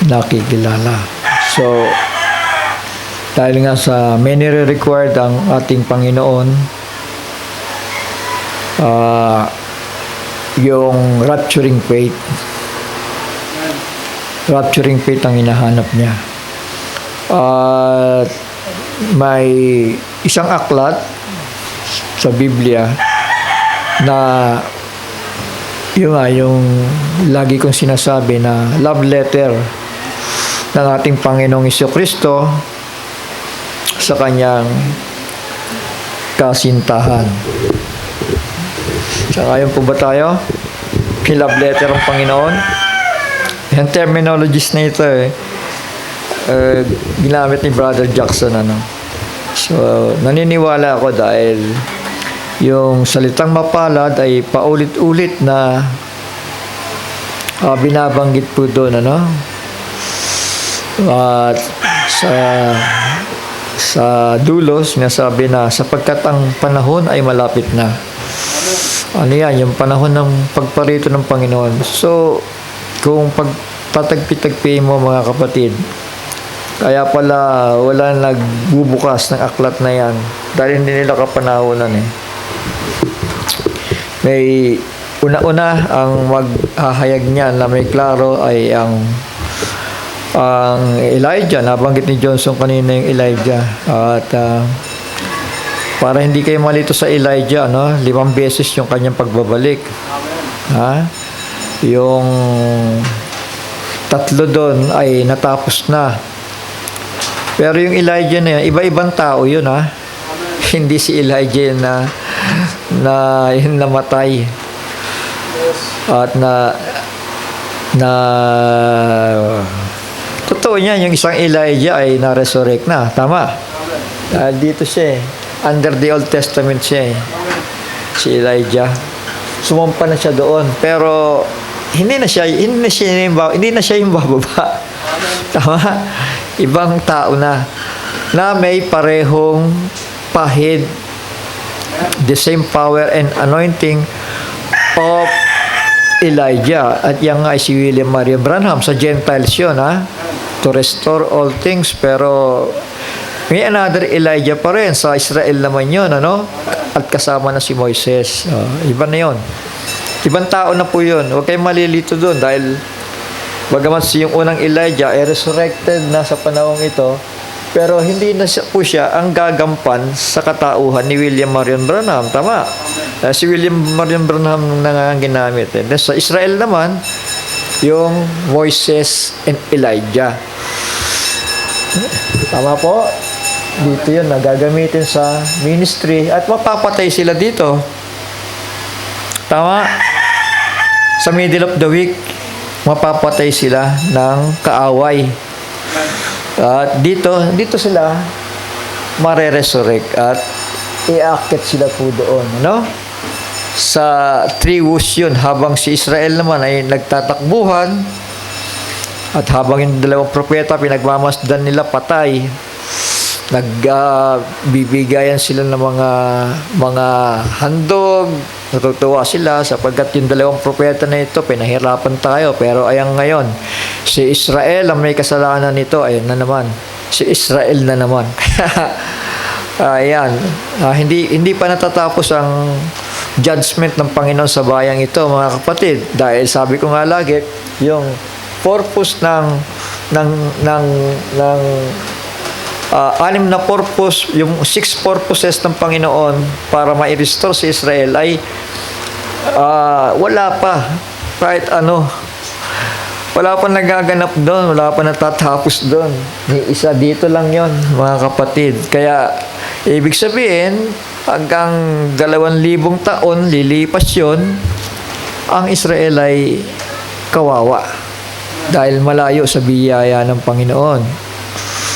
nakikilala. So, dahil nga sa many required ang ating Panginoon, yung rapturing faith. Rapturing faith ang hinahanap niya. At may isang aklat sa Biblia na yung lagi kong sinasabi na love letter ng ating Panginoong Jesucristo sa kanyang kasintahan. So, ngayon po ba tayo? Love letter ng Panginoon? Yung terminologies na ito ginamit ni Brother Jackson. So, naniniwala ako dahil yung salitang mapalad ay paulit-ulit na binabanggit po doon. At sa dulos, sinasabi na sapagkat ang panahon ay malapit na. Ano yan? Yung panahon ng pagparito ng Panginoon. So, kung pagtatagpi-tagpiin mo mga kapatid, kaya pala wala nagbubukas ng aklat na yan dahil hindi nila kapanahonan May una-una ang maghahayag niyan na may klaro ay ang Elijah. Nabanggit ni Johnson kanina yung Elijah. At para hindi kayo malito sa Elijah, 5 beses yung kanyang pagbabalik. Yung 3 doon ay natapos na. Pero yung Elijah na yan, iba-ibang tao yun, Hindi si Elijah na yung namatay. At totoo niyan, yung isang Elijah ay na-resurrect na. Tama. Dito siya under the Old Testament siya si Elijah. Sumampa na siya doon. Pero hindi na siya yung bababa. Tama? Ibang tao na may parehong pahid, the same power and anointing of Elijah. At yan nga ay si William Marion Branham. Sa Gentiles yun, to restore all things. Pero may another Elijah pa rin. Sa Israel naman yun, At kasama na si Moises. Iba na yun. Ibang tao na po yun. Huwag kayong malilito doon dahil bagamat yung unang Elijah ay resurrected na sa panahong ito, pero hindi na po siya ang gagampan sa katauhan ni William Marion Branham. Tama. Si William Marion Branham nang ginamit. Sa Israel naman, yung Moises and Elijah. Tama po. Dito yun, nagagamitin sa ministry at mapapatay sila dito. Tama. Sa middle of the week, mapapatay sila ng kaaway. At dito sila mare-resurrect at iaakit sila po doon, Sa 3 woes yun, habang si Israel naman ay nagtatakbuhan at habang yung 2 propeta pinagmamasdan nila patay, nagbibigayan sila ng mga handog. Natutuwa sila sapagkat yung 2 propeta na ito pinahirapan tayo, pero ayan ngayon si Israel ang may kasalanan nito. Ayan na naman si Israel na naman. Ayan, hindi pa natatapos ang judgment ng Panginoon sa bayang ito mga kapatid, dahil sabi ko nga lagi yung purpose ng 6 na purpose, yung 6 purposes ng Panginoon para ma-restore si Israel ay wala pa. Kahit wala pa nagaganap doon, wala pa natatapos doon. Isa dito lang yon mga kapatid. Kaya, ibig sabihin, hanggang 2,000 taon, lilipas yon, ang Israel ay kawawa. Dahil malayo sa biyaya ng Panginoon.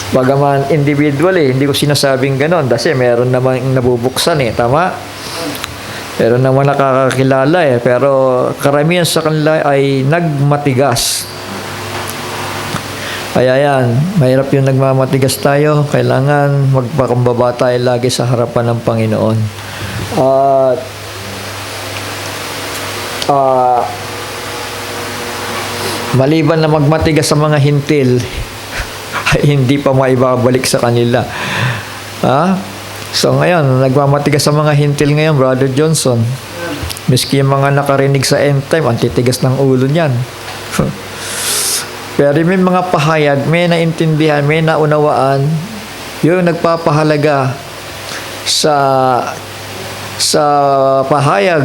Bagaman individually, hindi ko sinasabing ganon kasi meron namang nabubuksan tama? Meron naman nakakakilala pero karamihan sa kanila ay nagmatigas. Kaya yan, mahirap yung nagmamatigas tayo. Kailangan magpakumbaba tayo lagi sa harapan ng Panginoon. At Maliban na magmatigas sa mga hintil, ay hindi pa maibabalik sa kanila. Ha? So ngayon, nagmamatigas sa mga hintil ngayon, Brother Johnson. Miski yung mga nakarinig sa end time, ang titigas ng ulo niyan. Pero may mga pahayag, may naintindihan, may naunawaan, yung nagpapahalaga sa pahayag.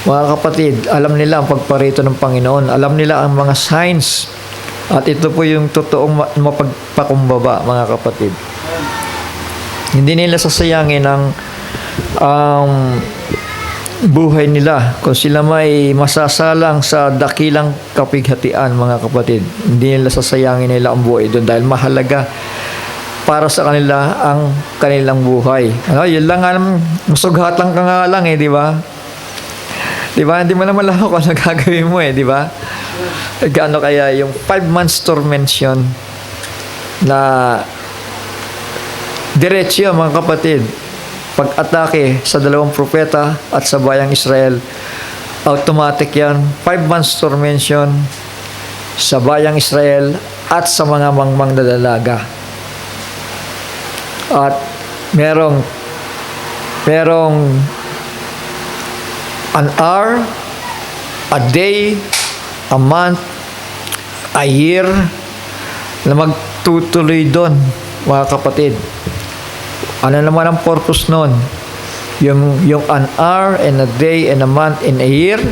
Mga kapatid, alam nila ang pagparito ng Panginoon, alam nila ang mga signs, at ito po yung totoong mapagpakumbaba, mga kapatid. Hindi nila sasayangin ang buhay nila kung sila may masasalang sa dakilang kapighatian, mga kapatid. Hindi nila sasayangin nila ang buhay doon dahil mahalaga para sa kanila ang kanilang buhay. Yun lang, masughat lang ka nga lang di ba? Di ba? Hindi mo naman alam kung ano gagawin mo di ba? Gaano kaya yung 5 months tormention na diretsyo, mga kapatid, pag-atake sa 2 propeta at sa bayang Israel, automatic yan. 5 months tormention sa bayang Israel at sa mga mangmang na dalaga. At merong an hour, a day, a month, a year na magtutuloy doon, mga kapatid. Ano naman ang purpose nun? Yung an hour and a day and a month and a year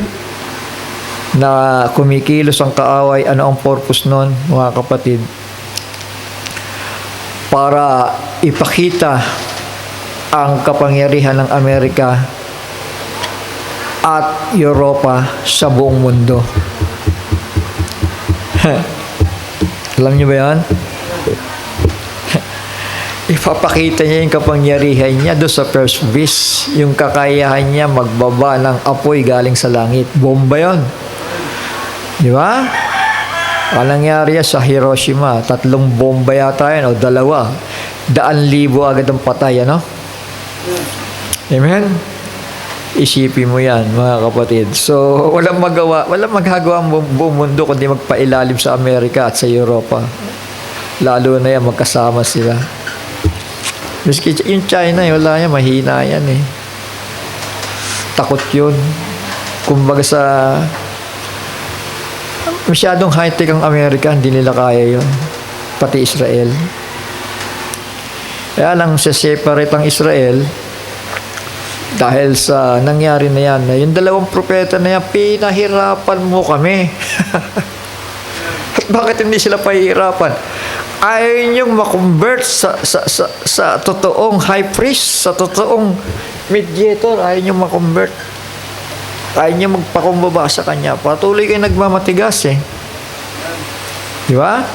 na kumikilos ang kaaway, ano ang purpose nun, mga kapatid? Para ipakita ang kapangyarihan ng Amerika at Europa sa buong mundo. Alam niyo ba yan? Ipapakita niya yung kapangyarihan niya doon sa first beast. Yung kakayahan niya magbaba ng apoy galing sa langit. Bomba yun. Di ba? Anong nangyari sa Hiroshima? 3 bomba yata yan o 2. 100,000 agad ang patay, ano? Amen? Isipin mo yan, mga kapatid. So, walang magagawa ang buong mundo kundi magpailalim sa Amerika at sa Europa. Lalo na yan, magkasama sila. Miski yung China, wala yan, mahina yan Takot yun. Kumbaga masyadong high-tech ang Amerika, hindi nila kaya yun. Pati Israel. Kaya lang separate ang Israel dahil sa nangyari na yan. Yung 2 propeta na yan, pinahirapan mo kami. At bakit hindi sila pahihirapan? Ayaw niyong makonvert sa totoong high priest, sa totoong mediator. Ayaw niyong makonvert. Ayaw niyong magpakumbaba sa kanya. Patuloy kayo nagmamatigas Di ba?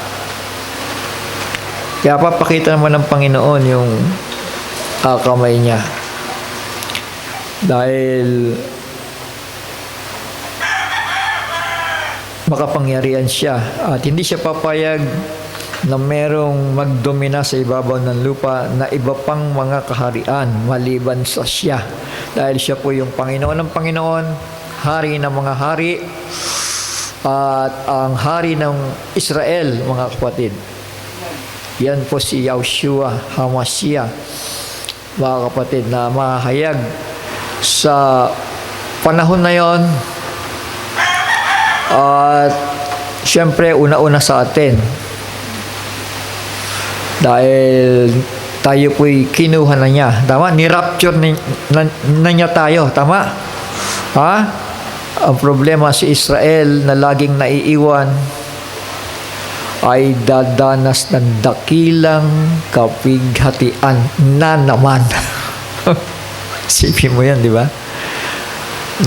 Kaya papakita naman ng Panginoon yung kamay niya. Dahil makapangyarihan siya at hindi siya papayag na merong magdomina sa ibabaw ng lupa na iba pang mga kaharian maliban sa siya. Dahil siya po yung Panginoon ng Panginoon, hari ng mga hari, at ang hari ng Israel, mga kapatid. Yan po si Yahushua HaMashiach, mga kapatid, na mahayag sa panahon na yon. At siyempre, una-una sa atin. Dahil tayo po'y kinuha na niya. Tama? Ni-rapture na niya tayo. Tama? Ha? Ang problema si Israel na laging naiiwan ay dadanas ng dakilang kapighatian na naman. Sipin mo yan, di ba?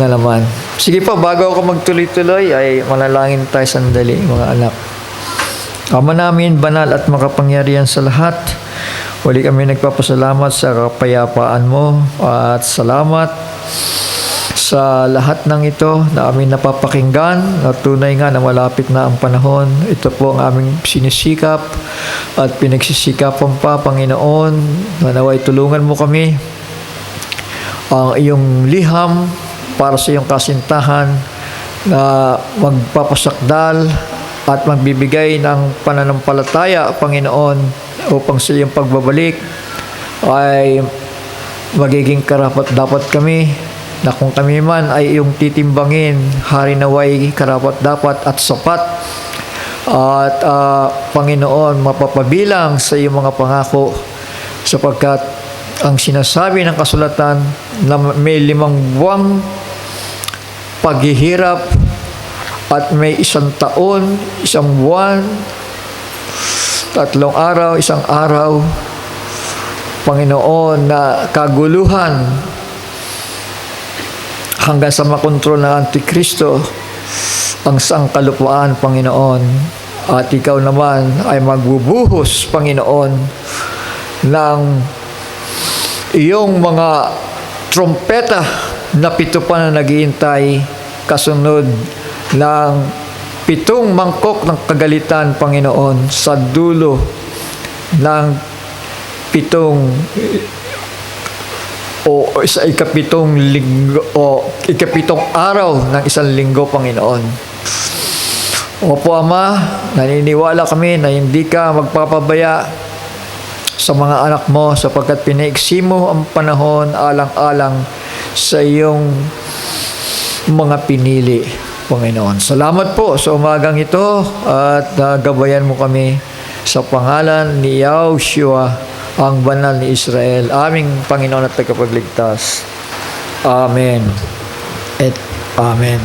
Na naman. Sige po, bago ako magtuloy-tuloy, ay manalangin tayo sandali, mga anak. Ama namin, banal at makapangyarihan sa lahat, uli kami nagpapasalamat sa kapayapaan mo at salamat sa lahat ng ito na aming napapakinggan at tunay nga na malapit na ang panahon. Ito po ang aming sinisikap at pinagsisikapan pa, Panginoon, na naway tulungan mo kami ang iyong liham para sa iyong kasintahan na magpapasakdal at magbibigay ng pananampalataya, Panginoon, upang sa iyong pagbabalik ay magiging karapat-dapat kami na kung kami man ay iyong titimbangin, hari naway karapat-dapat at sapat at Panginoon, mapapabilang sa iyong mga pangako, sapagkat ang sinasabi ng kasulatan na may 5 buwang paghihirap at may 1 taon, 1 buwan, 3 araw, 1 araw, Panginoon, na kaguluhan hanggang sa makontrol ng Antikristo ang sangkalupaan, Panginoon. At ikaw naman ay magbubuhos, Panginoon, ng iyong mga trompeta na 7 pa na naghihintay kasunod ng 7 mangkok ng kagalitan, Panginoon, sa dulo ng 7 o sa ikapitong linggo o ikapitong araw ng 1 linggo, Panginoon. Opo, Ama, naniniwala kami na hindi ka magpapabaya sa mga anak mo sapagkat pinaiksi mo ang panahon alang-alang sa iyong mga pinili, Panginoon. Salamat po sa umagang ito at gabayan mo kami sa pangalan ni Yahushua, ang banal ni Israel, aming Panginoon at tagapagligtas. Amen. At Amen.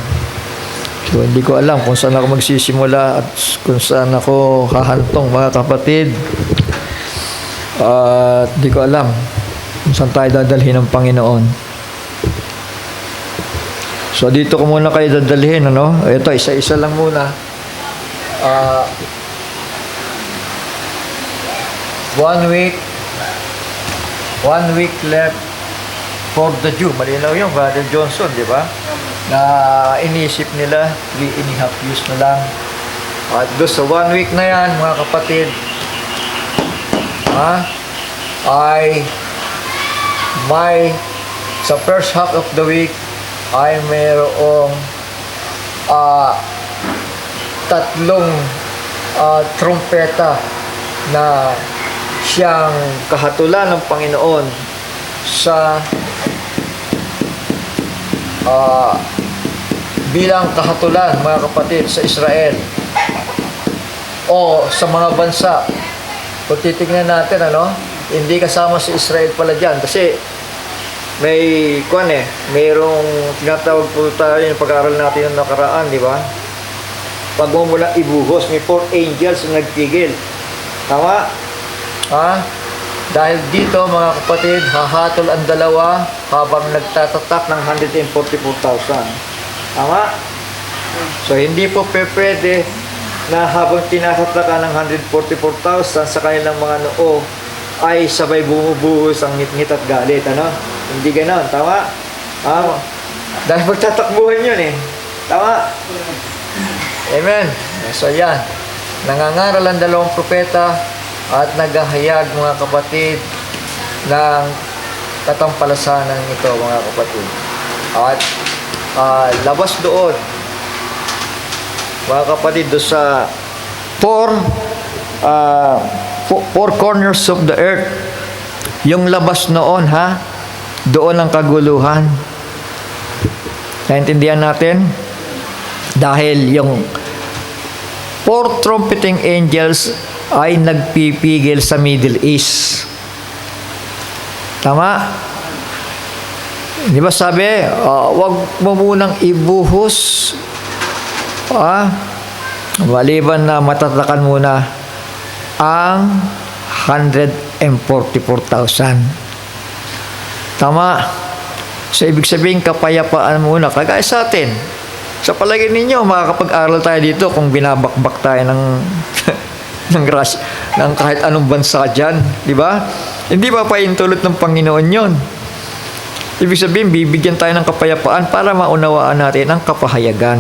So, hindi ko alam kung saan ako magsisimula at kung saan ako hahantong, mga kapatid. Di ko alam kung saan tayo dadalhin ng Panginoon. So, dito ko muna kayo dadalhin, ano? Ito, isa-isa lang muna. 1 week left for the Jew. Malinaw yung Brother Johnson, di ba? Na inisip nila 3.5 years na lang. At doon sa 1 week na yan, mga kapatid, ay may sa first half of the week ay mayroong 3 trumpeta na siyang kahatulan ng Panginoon sa bilang kahatulan, mga kapatid, sa Israel o sa mga bansa. Kung titignan natin, hindi kasama si Israel pala dyan kasi mayroong tinatawag po tayo yung pag-aaral natin yung nakaraan, di ba? Pag mo mula ibuhos, may 4 angels na nagpigil. Tama? Dahil dito, mga kapatid, hahatol ang 2 habang nagtatatak ng 144,000. Tama? So, hindi po pwede na habang tinatatakan ng 144,000 sa kanilang mga noo ay sabay bumubuhos ang ngit-ngit at galit. Hindi ganon. Tama? Dahil magtatakbuhan yun eh. Tama? Amen. So, yan. Nangangaral ang 2 propeta at naghahayag, mga kapatid, ng katampalasanan ito, mga kapatid. At labas doon, mga kapatid, doon sa 4 corners of the earth, yung labas noon, doon ang kaguluhan. Naintindihan natin? Dahil yung 4 trumpeting angels ay nagpipigil sa Middle East. Tama? Di ba sabi, wag mo munang ibuhos, maliban na matatakan muna ang 144,000. Tama? So, ibig sabihin, kapayapaan muna. Kagaya sa atin. Sa palagay ninyo, makakapag-aral tayo dito kung binabakbak tayo ng ng kahit anong bansa dyan, di ba? Hindi ba paintulot ng Panginoon yon? Ibig sabihin, bibigyan tayo ng kapayapaan para maunawaan natin ang kapahayagan.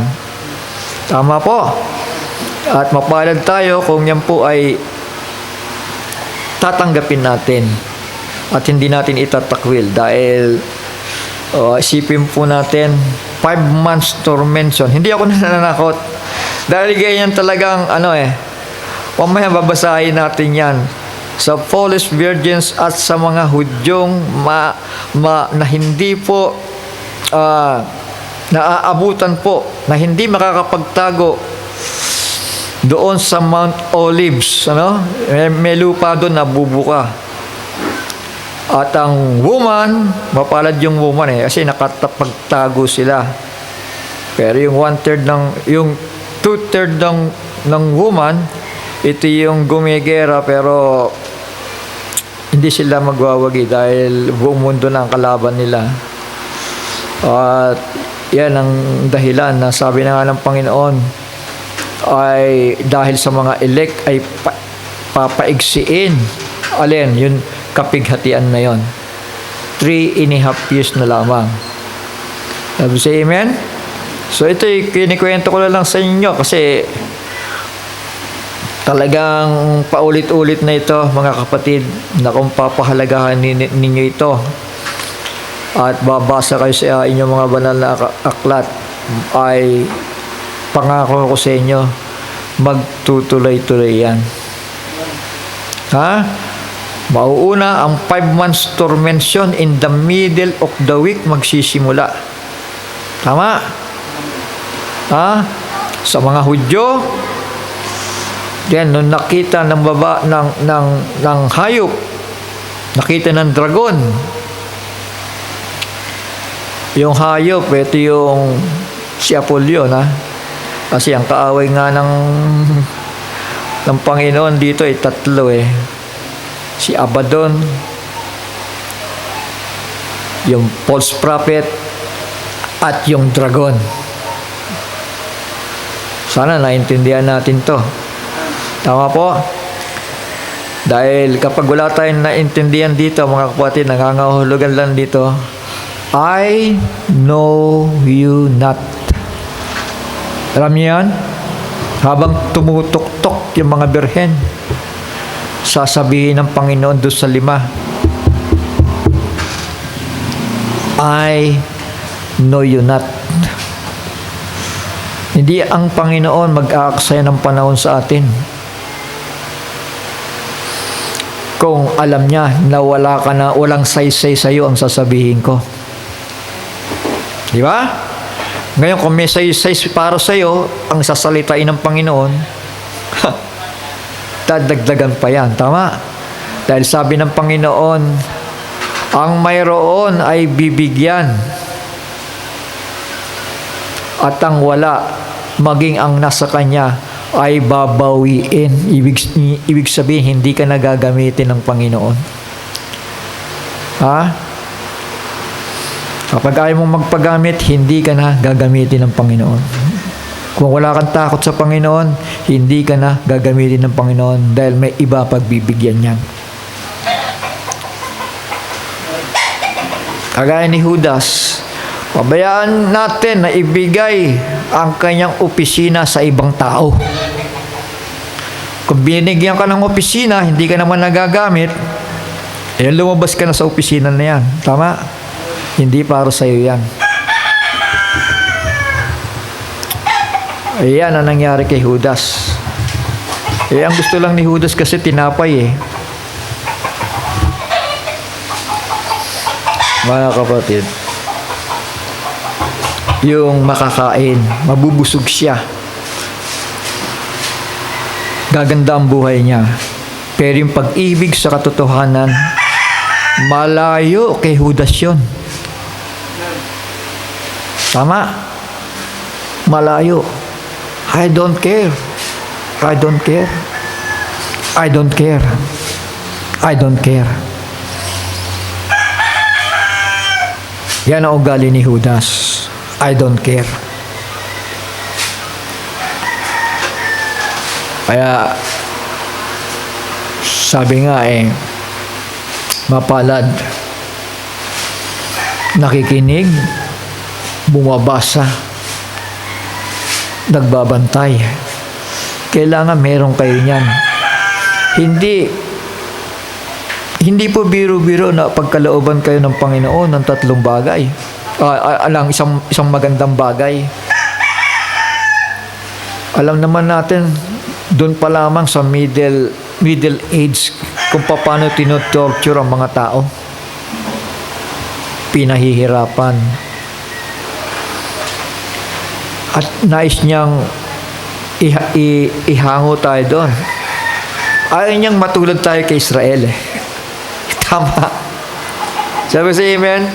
Tama po. At mapalad tayo kung yan po ay tatanggapin natin at hindi natin itatakwil dahil isipin po natin 5 months tormention. Hindi ako nananakot. Dahil ganyan talagang, mamaya babasahin natin yan. Sa foolish virgins at sa mga Hudyong na hindi po naaabutan po, na hindi makakapagtago doon sa Mount Olives. May lupa doon na bubuka. At ang woman, mapalad yung woman kasi nakatapagtago sila. Pero yung 2/3 ng woman, ito yung gumigera pero hindi sila magwawagi dahil buong mundo na ang kalaban nila. At yan ang dahilan na sabi na nga ng Panginoon ay dahil sa mga elect ay papaigsiin. Alin? Yun kapighatian na yon. 3.5 years na lamang. Sabi sa amen? So ito kinikwento ko lang sa inyo kasi talagang paulit-ulit na ito mga kapatid na kung papahalagahan ninyo ito at babasa kayo sa inyong mga banal na aklat ay pangako ko sa inyo magtutuloy-tuloy yan. Mauuna ang 5 months tormention in the middle of the week magsisimula. Tama? Sa mga Hudyo, yan, nung nakita ng ng hayop, nakita ng dragon. Yung hayop, ito yung si Apollyon, kasi ang kaaway nga ng Panginoon dito ay 3 si Abaddon, yung false prophet, at yung dragon. Sana naintindihan natin to. Tama po? Dahil kapag wala tayong naintindihan dito, mga kapatid, nangangahulugan lang dito, I know you not. Alam niyo yan? Habang tumutuktok yung mga birhen, sasabihin ng Panginoon doon sa 5, I know you not. Hindi ang Panginoon mag-aaksaya ng panahon sa atin kung alam niya na walang saysay sa iyo ang sasabihin ko. Di ba? Ngayon kung may saysay para sa iyo ang sasalitain ng Panginoon, dadagdagan pa yan. Tama? Dahil sabi ng Panginoon, ang mayroon ay bibigyan at ang wala, maging ang nasa kanya ay babawiin. Ibig sabihin, hindi ka nagagamitin ng Panginoon. Kapag ayaw mong magpagamit, hindi ka na gagamitin ng Panginoon. Kung wala kang takot sa Panginoon, hindi ka na gagamitin ng Panginoon dahil may iba pagbibigyan niyan. Kagaya ni Judas, pabayaan natin na ibigay ang kanyang opisina sa ibang tao. Kung binigyan ka ng opisina, hindi ka naman nagagamit, lumabas ka na sa opisina na yan. Tama? Hindi para sa iyo yan. Ayan ang nangyari kay Judas. Ang gusto lang ni Judas kasi tinapay Mga kapatid, yung makakain, mabubusog siya. Gaganda ang buhay niya. Pero yung pag-ibig sa katotohanan, malayo kay Judas yun. Tama? Malayo. I don't care. I don't care. I don't care. I don't care. Yan ang ugali ni Judas. I don't care. Kaya sabi nga mapalad, nakikinig, bumabasa, nagbabantay. Kailangan meron kayo niyan. Hindi po biro-biro na pagkalooban kayo ng Panginoon ng 3 bagay. Alang isang magandang bagay. Alam naman natin, doon pa lamang sa middle age, kung paano tinotorture ang mga tao. Pinahihirapan. At nais niyang ihango tayo doon. Ayaw niyang matulad tayo kay Israel eh. Tama. Sabi sa amen,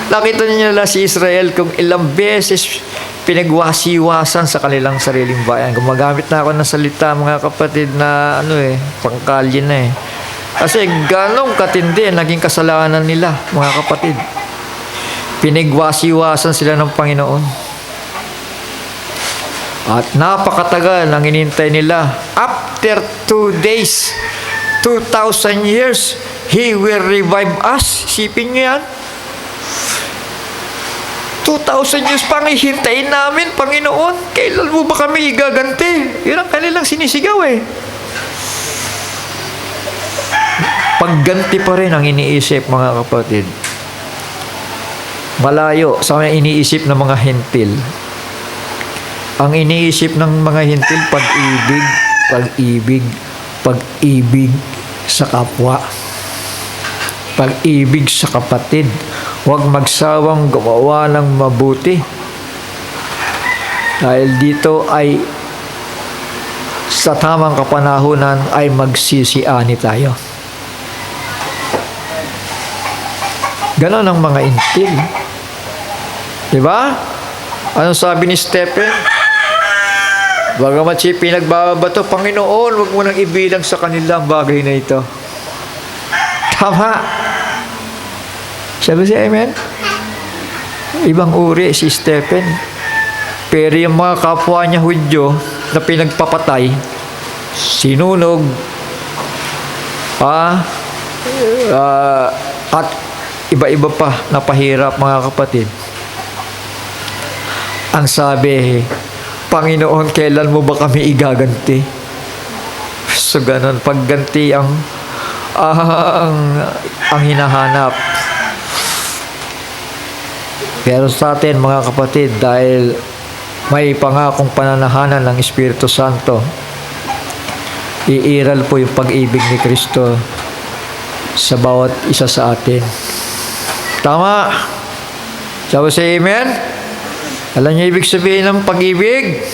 nakita niyo nila si Israel kung ilang beses pinagwasiwasan sa kanilang sariling bayan. Gumagamit na ako ng salita, mga kapatid, na pangkalye na eh. Kasi ganong katindi naging kasalanan nila, mga kapatid. Pinagwasiwasan sila ng Panginoon. At napakatagal ang inintay nila. After 2 days, 2,000 years, He will revive us. Sipin nyo yan. 2,000 years pang ihintayin namin, Panginoon. Kailan mo ba kami igaganti? Yun ang kanilang sinisigaw eh. Pagganti pa rin ang iniisip, mga kapatid. Malayo sa mga iniisip ng mga hentil. Ang iniisip ng mga hentil, pag-ibig, pag-ibig, pag-ibig sa kapwa. Pag-ibig sa kapatid. Huwag magsawang gumawa ng mabuti. Dahil dito ay sa tamang kapanahunan ay magsisiani tayo. Ganon ang mga intil. Diba? Anong sabi ni Stephen? Bagamat siya pinagbabato, Panginoon, huwag mo nang ibilang sa kanila ang bagay na ito. Tama. Sabi siya, amen? Ibang uri si Stephen. Pero yung mga kapwa niya Hudyo na pinagpapatay, sinunog, at iba-iba pa na pahirap, mga kapatid. Ang sabi, Panginoon, kailan mo ba kami igaganti? So, ganun, pagganti ang hinahanap. Pero sa atin, mga kapatid, dahil may pangakong pananahanan ng Espiritu Santo, iiral po yung pag-ibig ni Kristo sa bawat isa sa atin. Tama? Sabi sa amen? Alam niyo ibig sabihin ng pag-ibig?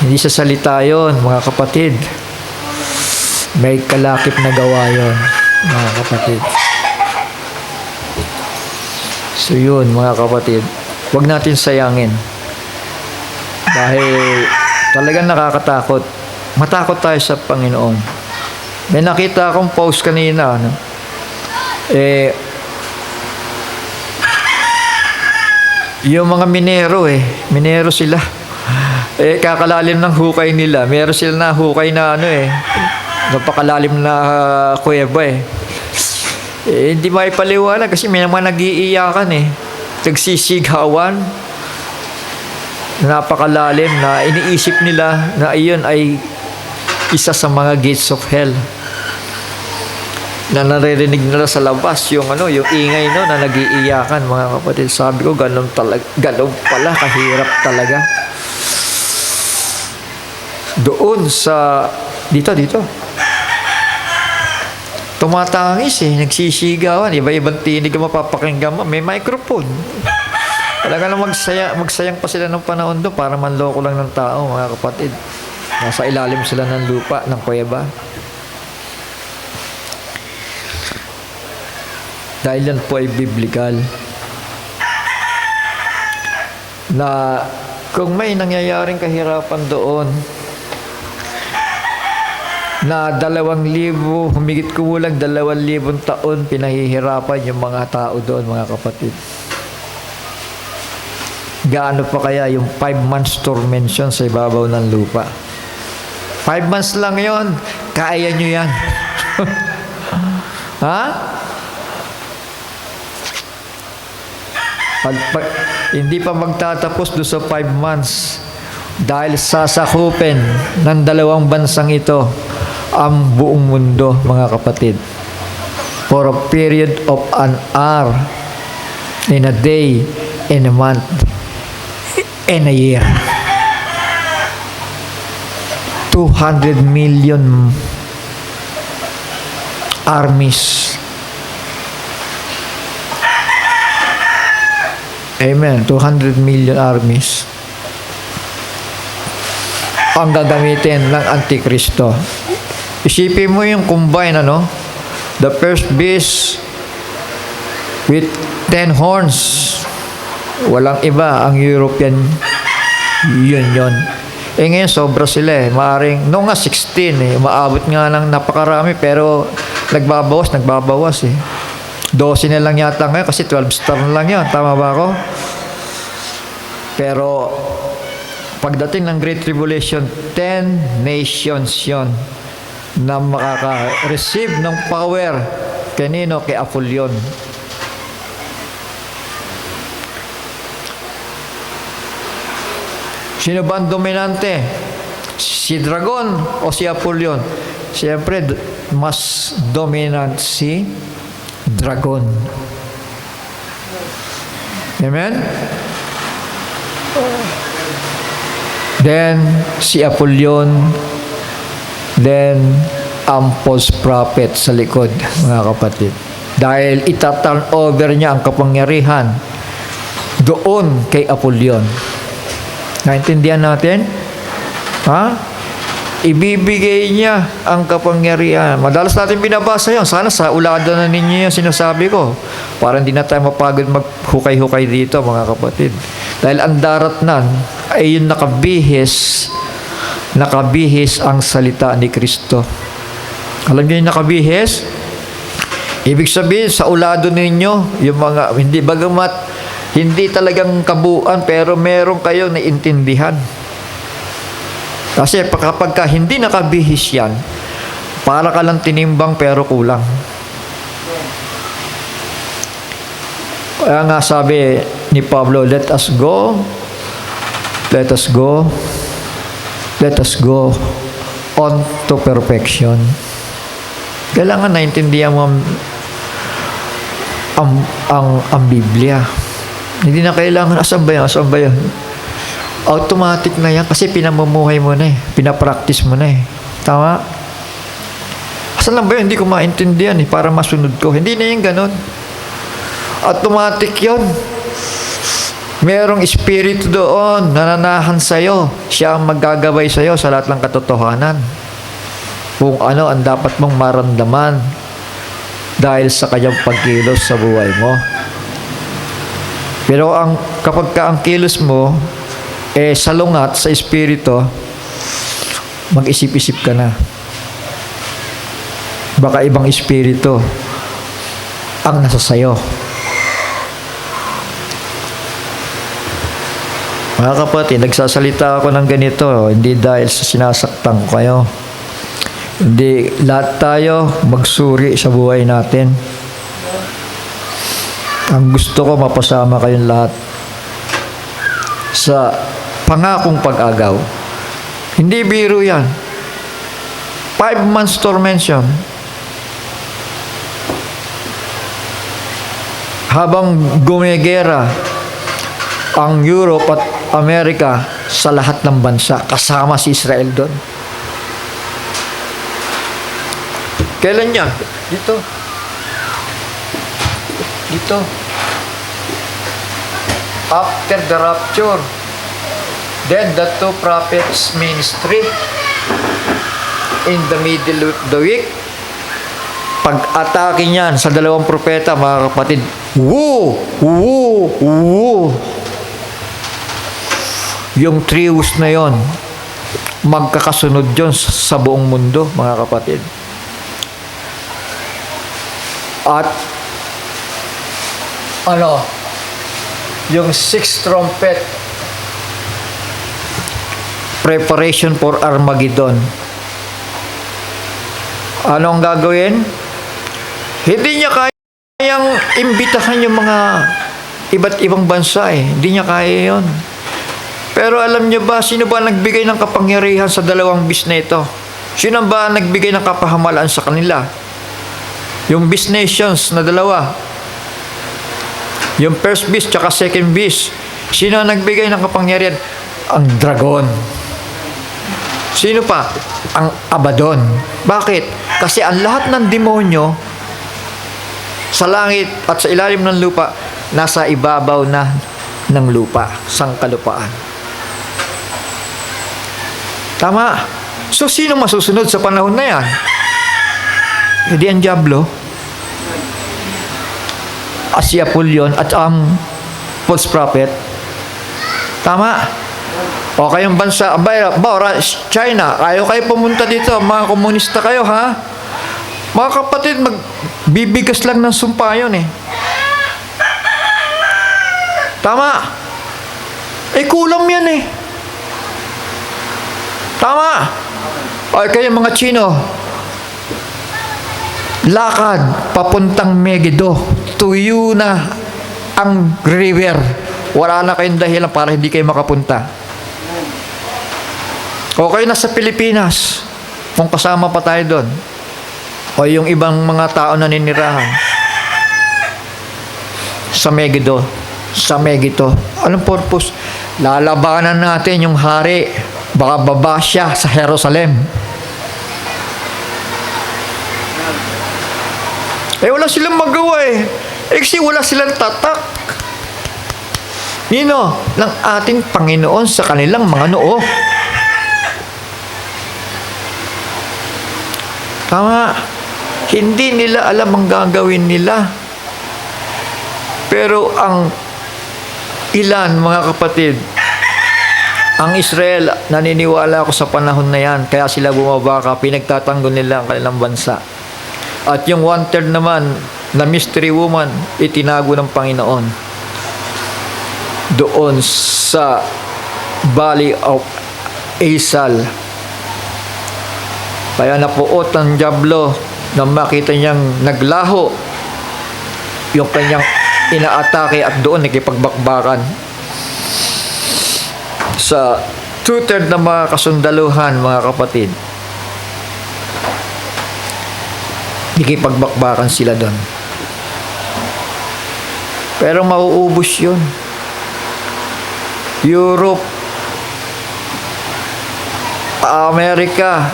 Hindi sa salita yun, mga kapatid. May kalakip na gawa yun, mga kapatid. So yun, mga kapatid, huwag natin sayangin. Dahil talagang nakakatakot. Matakot tayo sa Panginoon. May nakita akong post kanina, yung mga minero sila. Kakalalim ng hukay nila. Meron sila na hukay na napakalalim na kuweba hindi maipaliwanag kasi may mga nag-iiyakan nagsisigawan. Napakalalim na iniisip nila na iyon ay isa sa mga gates of hell. Na naririnig nila sa labas yung ingay na nag-iiyakan, mga kapatid. Sabi ko, ganun pala kahirap talaga. Doon sa dito tumatangis nagsisigawan, iba-ibang tinig ang mapapakinggan mo, may microphone. Talaga na magsayang pa sila ng panahon doon para manloko lang ng tao, mga kapatid. Nasa ilalim sila ng lupa, ng kuweba. Dahil yan po ay biblical. Na kung may nangyayaring kahirapan doon, na 2,000, humigit kumulang 2,000 taon pinahihirapan yung mga tao doon, mga kapatid. Gaano pa kaya yung 5 months tormention sa ibabaw ng lupa? 5 months lang yon, kaya nyo yan. Ha? Hindi pa magtatapos doon sa 5 months dahil sasakupin ng 2 bansang ito ang buong mundo, mga kapatid. for a period of an hour, in a day, in a month, in a year. 200 million armies. Amen. 200 million armies ang gagamitin ng Antikristo. Isipin mo yung combine, the first beast with 10 horns. Walang iba, ang European Union. Ngayon, sobra sila Maaring, noong nga 16 Maabot nga ng napakarami, pero nagbabawas 12 na lang yata ngayon kasi 12 star na lang yan. Tama ba ako? Pero, pagdating ng Great Tribulation, 10 nations yon na makaka-receive ng power. Kanino? Kay Apollyon. Sino ba ang dominante? Si Dragon o si Apollyon? Siyempre, mas dominant si Dragon. Amen? Then, si Apollyon, then, ang false prophet sa likod, mga kapatid. Dahil ita-turn over niya ang kapangyarihan doon kay Apollyon. Naintindihan natin? Ibibigay niya ang kapangyarihan. Madalas natin binabasa yun. Sana sa ulada na ninyo yung sinasabi ko. Para hindi na tayo mapagod maghukay-hukay dito, mga kapatid. Dahil ang daratnan ay yung nakabihis ang salita ni Kristo. Alam niyo yung nakabihis? Ibig sabihin, sa ulado ninyo, yung mga, hindi talagang kabuuan, pero meron kayong naintindihan. Kasi kapag hindi nakabihis yan, para ka lang tinimbang pero kulang. Kaya nga sabi ni Pablo, let us go on to perfection. Kailangan naintindihan mo ang Biblia. Hindi na kailangan, asan ba yan? Automatic na yan kasi pinamumuhay mo na pinapractice mo na Tama? Asan lang ba yun? Hindi ko maintindihan para masunod ko. Hindi na yung ganon. Automatic yun. Merong espiritu doon, nananahan sa'yo. Siya ang maggagabay sa'yo sa lahat ng katotohanan. Kung ano ang dapat mong maramdaman dahil sa kanyang pagkilos sa buhay mo. Pero kapag ang kilos mo salungat sa espiritu, mag-isip-isip ka na. Baka ibang espiritu ang nasa sayo. Mga kapatid, nagsasalita ako ng ganito, hindi dahil sa sinasaktan ko kayo. Hindi, lahat tayo magsuri sa buhay natin. Ang gusto ko, mapasama kayong lahat sa pangakong pag-agaw. Hindi biro yan. 5 months tormention. Habang gumegera ang Europe at Amerika sa lahat ng bansa, kasama si Israel doon. Kailan yan? Dito. After the rapture, then the 2 prophets ministry in the middle of the week. Pag-atake niyan sa 2 propeta, mga kapatid, woo! Yung trios na yon, magkakasunod yon sa buong mundo, mga kapatid. At yung 6th trumpet, preparation for Armageddon. Ano ang gagawin? Hindi niya kayang imbitahan yung mga iba't ibang bansa Hindi niya kaya yon. Pero alam niyo ba, sino ba nagbigay ng kapangyarihan sa 2 beast na ito? Sino ba nagbigay ng kapahamalaan sa kanila? Yung beast nations na dalawa. Yung first beast tsaka second beast. Sino ang nagbigay ng kapangyarihan? Ang dragon. Sino pa? Ang Abaddon. Bakit? Kasi ang lahat ng demonyo sa langit at sa ilalim ng lupa, nasa ibabaw na ng lupa, sangkalupaan. Tama. So, sino masusunod sa panahon na yan? Hindi ang Diablo, si Apollyon at ang false prophet. Tama. O kayong bansa, China, ayaw kayo pumunta dito, mga komunista kayo, ha? Mga kapatid, magbibigas lang ng sumpa yun eh. Tama. Kulam yan eh. Tama. O kayo mga Chino, lakad papuntang Megiddo, tuyo na ang river, wala na kayong dahilan para hindi kayo makapunta. O kayo nasa Pilipinas, kung kasama pa tayo doon, o yung ibang mga tao na ninirahan sa Megiddo, anong purpose? Lalabanan natin yung hari, baka baba siya sa Jerusalem. Wala silang magawa eh. Kasi wala silang tatak. Nino, ng ating Panginoon sa kanilang mga noo. Tama. Hindi nila alam ang gagawin nila. Pero ang ilan, mga kapatid, ang Israel, naniniwala ako sa panahon na yan, kaya sila bumabaka, pinagtatanggol nila ang kanilang bansa. At yung 1/3 naman na mystery woman, itinago ng Panginoon doon sa Valley of Azal. Kaya napuot ng Diablo na makita niyang naglaho yung kanyang inaatake at doon nakipagbakbakan sa 2/3 na mga kasundaluhan, mga kapatid. Nakipagbakbakan sila doon. Pero mauubos yun. Europe, Amerika,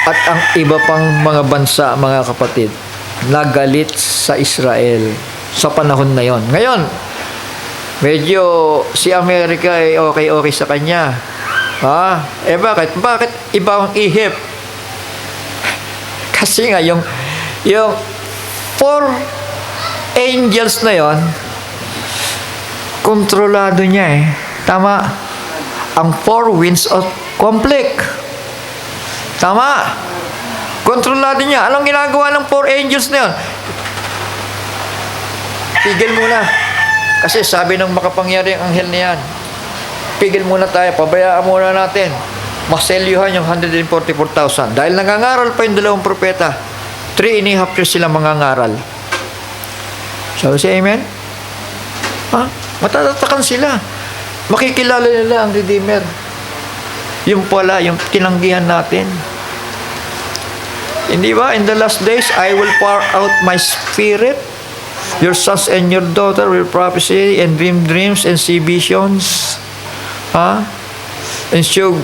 at ang iba pang mga bansa, mga kapatid, nagalit sa Israel sa panahon na yon. Ngayon, medyo si Amerika ay okay sa kanya. Bakit? Bakit iba ang ihip? Kasi nga, yung 4 angels na yon, kontrolado niya eh. Tama. Ang 4 winds of conflict. Tama. Kontrolado niya. Anong ginagawa ng 4 angels na yon? Pigil muna. Kasi sabi ng makapangyariang anghel na yan, pigil muna tayo, pabayaan muna natin. Maselyuhan yung 144,000. Dahil nangangaral pa yung 2 propeta, 3.5 years sila mangangaral. Shall we say amen? Matatatakan sila. Makikilala nila ang Redeemer. Yung pala, yung tinanggihan natin. Hindi ba? In the last days, I will pour out my spirit. Your sons and your daughter will prophesy and dream dreams and see visions. And show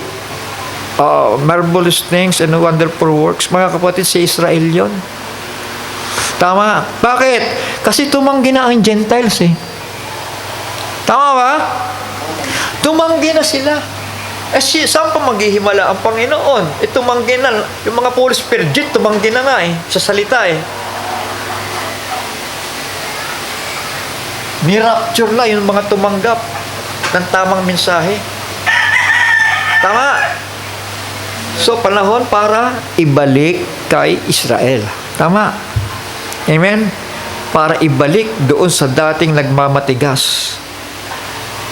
marvelous things and wonderful works. Mga kapatid, si Israel yon. Tama. Bakit? Kasi tumanggi na ang Gentiles eh. Tama ba? Tumanggi na sila. Saan pa maghihimala ang Panginoon? Tumanggi na. Yung mga Holy Spirit, tumanggi na nga eh. Sa salita eh. Ni-rapture na yung mga tumanggap ng tamang mensahe. Tama. So, panahon para ibalik kay Israel. Tama. Amen? Para ibalik doon sa dating nagmamatigas.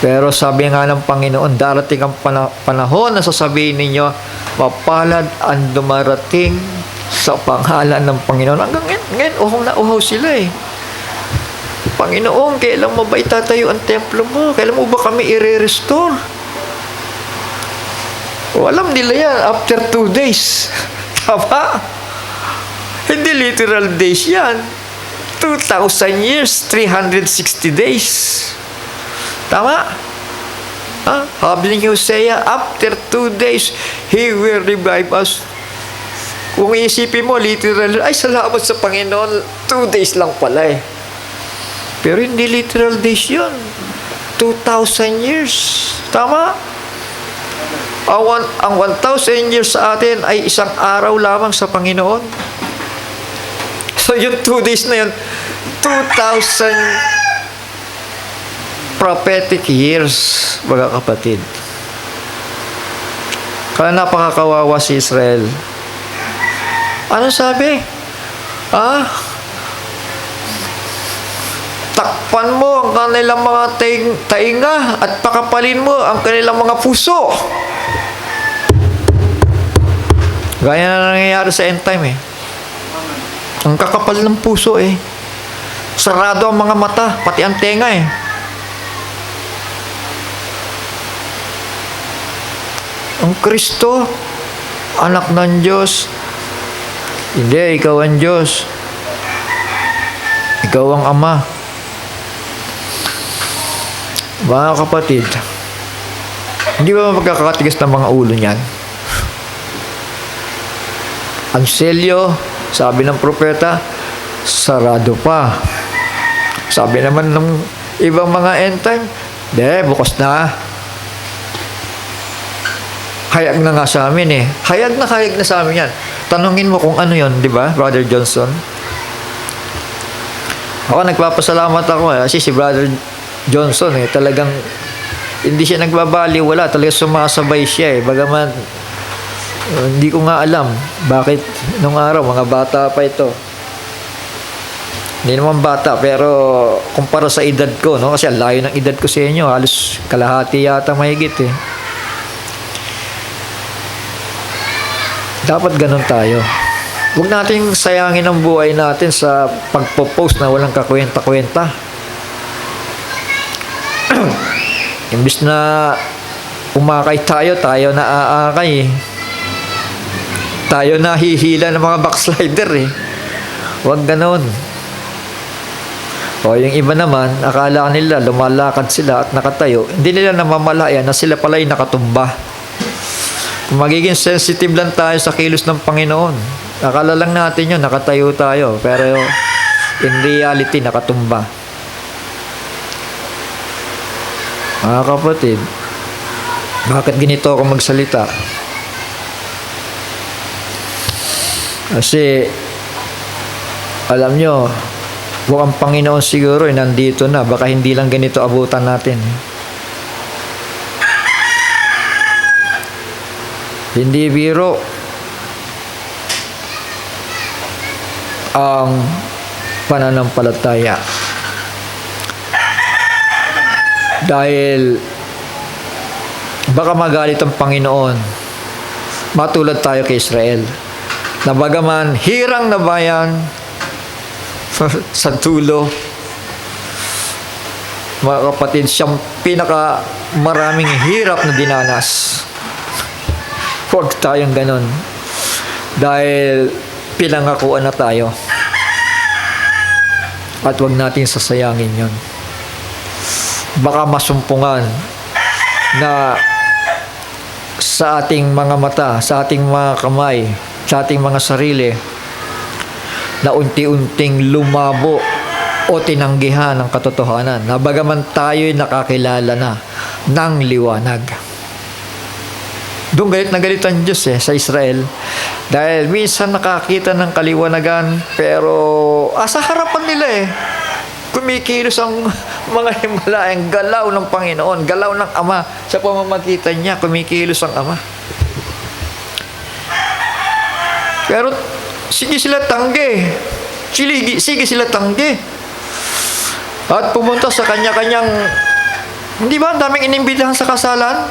Pero sabi nga ng Panginoon, darating ang panahon na sasabihin ninyo, mapalad ang dumarating sa pangalan ng Panginoon. Hanggang ngayon, uhaw na uhaw sila eh. Panginoon, kailan mo ba itatayo ang templo mo? Kailan mo ba kami i-restore? Alam nila yan after 2 days. Tama? Hindi literal days yan. 2,000 years, 360 days. Tama? Sabi ni Hosea, after 2 days, He will revive us. Kung iisipin mo, literal, ay salamat sa Panginoon, 2 days lang pala eh. Pero hindi literal days yun. 2,000 years. Tama? Ang 1,000 years sa atin ay isang araw lamang sa Panginoon. So yung 2 days na yun, 2,000 prophetic years, mga kapatid. Kaya napakakawawa si Israel. Ano sabi? Takpan mo ang kanilang mga tainga at pakapalin mo ang kanilang mga puso. Gaya na nangyayari sa end time eh. Ang kakapal ng puso eh. Sarado ang mga mata, pati ang tenga eh. Ang Kristo, anak ng Diyos. Hindi, ikaw ang Diyos. Ikaw ang Ama. Mga kapatid, hindi ba magkakatigas ng mga ulo niyan? Ang selyo, sabi ng propeta, sarado pa. Sabi naman ng ibang mga end time, bukas na. Hayag na nga sa amin eh. Hayag na sa amin yan. Tanungin mo kung ano yon, di ba, Brother Johnson? Ako nagpapasalamat ako kasi si Brother Johnson talagang hindi siya nagbabaliwala, talagang sumasabay siya eh. Bagaman hindi ko nga alam bakit nung araw, mga bata pa ito. Hindi naman bata, pero kumpara sa edad ko, no? Kasi ang layo ng edad ko sa inyo, halos kalahati yata mahigit eh. Dapat ganun tayo. Huwag nating sayangin ang buhay natin sa pagpo-post na walang kakwenta-kwenta. Imbis na umakay tayo na aakay eh. Tayo na hihila ng mga backslider eh. Huwag ganun. O yung iba naman, akala nila lumalakad sila at nakatayo. Hindi nila namamalayan na sila pala'y nakatumba. Kung magiging sensitive lang tayo sa kilos ng Panginoon, akala lang natin yun, nakatayo tayo. Pero in reality, nakatumba. Mga kapatid, bakit ganito ako magsalita? Kasi, alam nyo, kung ang Panginoon siguro nandito na, baka hindi lang ganito abutan natin. Hindi biro ang pananampalataya. Dahil baka magalit ang Panginoon. Matulad tayo kay Israel. Na bagaman hirang na bayan sa dulo, mga kapatid, siyang pinaka maraming hirap na dinanas. Huwag tayong ganon. Dahil pinangakuan na tayo. At huwag natin sasayangin yon. Baka masumpungan na sa ating mga mata, sa ating mga kamay, sa ating mga sarili, na unti-unting lumabo o tinanggihan ang katotohanan. Na bagaman tayo'y nakakilala na ng liwanag. Doon galit na galit ang Diyos sa Israel. Dahil minsan nakakita ng kaliwanagan, pero sa harapan nila kumikilos ang mga himalayang galaw ng Panginoon, galaw ng Ama. Sa pamamagitan niya, kumikilos ang Ama. Pero sige sila tanggi. Sige sila tanggi. At pumunta sa kanya-kanyang, hindi ba ang daming inimbitahan sa kasalan?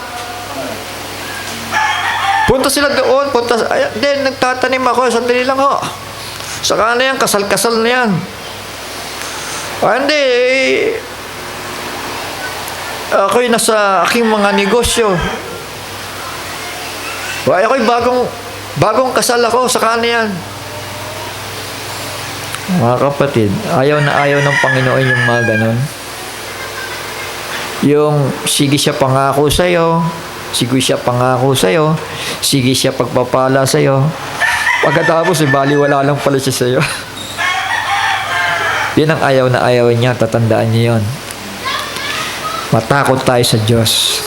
Punta sila doon, then nagtatanim ako, sandali lang ho. Saka na yan, kasal-kasal na yan. Hindi, ako'y nasa aking mga negosyo. Ako'y bagong kasal ako, saka na yan. Mga kapatid, ayaw na ayaw ng Panginoon yung mga ganon. Yung sige siya pangako sa'yo, sige siya pangako sa'yo, sige siya pagpapala sa'yo, pagkatapos baliwala lang pala siya sa'yo. Yan ang ayaw na ayaw niya, tatandaan niyo yun. Matakot tayo sa Diyos.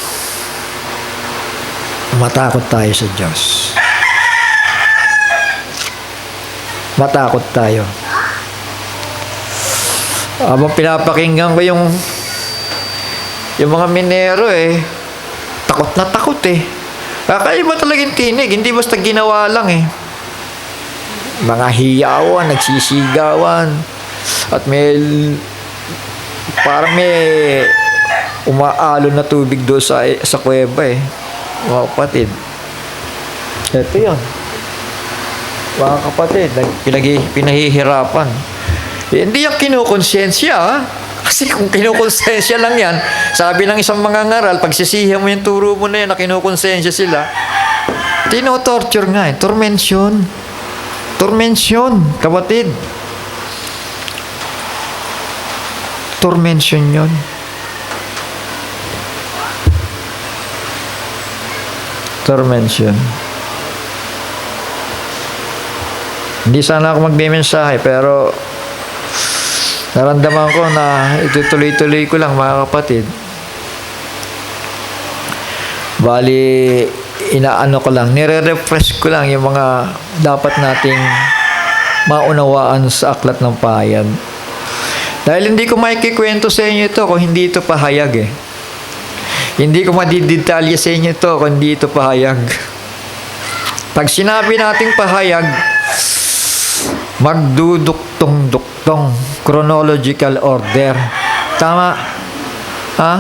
Matakot tayo sa Diyos. Matakot tayo. Habang pinapakinggan ko yung mga minero takot na takot Kakaiba talagang tinig, hindi basta ginawa lang Mga hiyawan, nagsisigawan, at parang may umaalon na tubig doon sa kuweba Mga kapatid. Ito yun. Mga kapatid, pinahihirapan. Hindi yung kinukonsensya, Kasi kung kinukonsensya lang yan, sabi ng isang mangangaral, pagsisihan mo yung turo mo na yan na kinukonsensya sila, tinotorture nga tormention. Tormention, kapatid. Tormention yun. Tormention. Hindi sana ako magbimensahe, pero naramdaman ko na itutuloy-tuloy ko lang, mga kapatid. Bali, inaano ko lang, nire-refresh ko lang yung mga dapat nating maunawaan sa aklat ng pahayag. Dahil hindi ko maikikwento sa inyo ito kung hindi ito pahayag Hindi ko madidetalye sa inyo ito kung hindi ito pahayag. Pag sinabi nating pahayag, magduduktong-duktong, chronological order. Tama? Ha?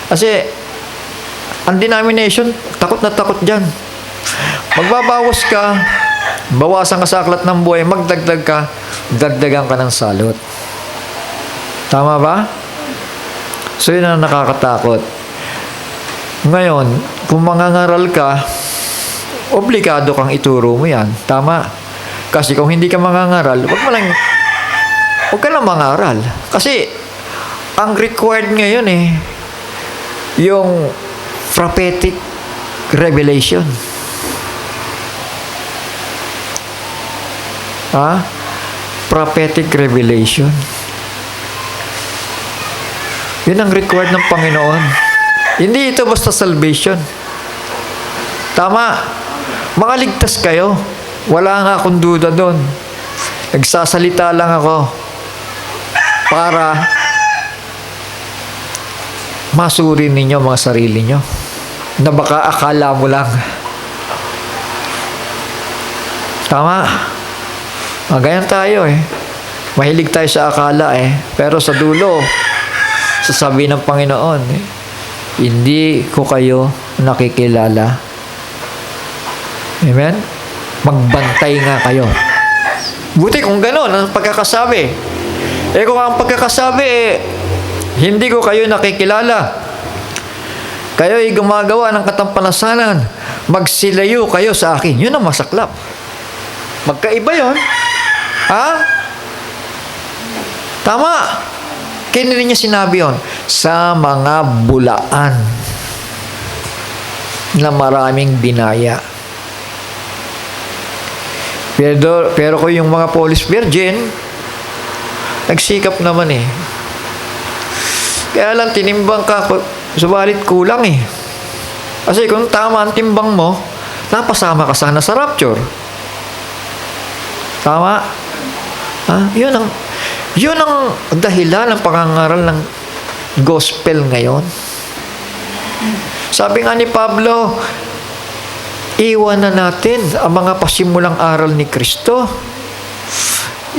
Kasi, ang denomination, takot na takot dyan. Magbabawas ka, bawasan ka sa aklat ng buhay, magdagdag ka, dagdagan ka ng salot. Tama ba? So, yun ang nakakatakot. Ngayon, kung mangangaral ka, obligado kang ituro mo yan. Tama? Kasi kung hindi ka mangangaral, huwag ka lang mangaral. Kasi, ang required ngayon yung prophetic revelation. Prophetic revelation. Yun ang required ng Panginoon. Hindi ito basta salvation. Tama. Makaligtas kayo. Wala nga akong duda doon. Nagsasalita lang ako para masuri ninyo mga sarili nyo na baka akala mo lang. Tama. Ganyan tayo Mahilig tayo sa akala pero sa dulo, sasabihin ng Panginoon, hindi ko kayo nakikilala. Amen? Magbantay nga kayo. Buti kung gano'n ang pagkakasabi. Kung ang pagkakasabi hindi ko kayo nakikilala, kayo ay gumagawa ng katampalasanan, magsilayo kayo sa akin. Yun ang masaklap. Magkaiba yun. Tama. Kaya rin niya sinabi yun, sa mga bulaan na maraming binaya. Pero kung yung mga Polish Virgin, nagsikap naman Kaya lang tinimbang ka, subalit kulang Kasi kung tama ang timbang mo, napasama ka sana sa rapture. Tama? Yun ang dahilan ng pangangaral ng gospel ngayon. Sabi nga ni Pablo, iwan na natin ang mga pasimulang aral ni Kristo.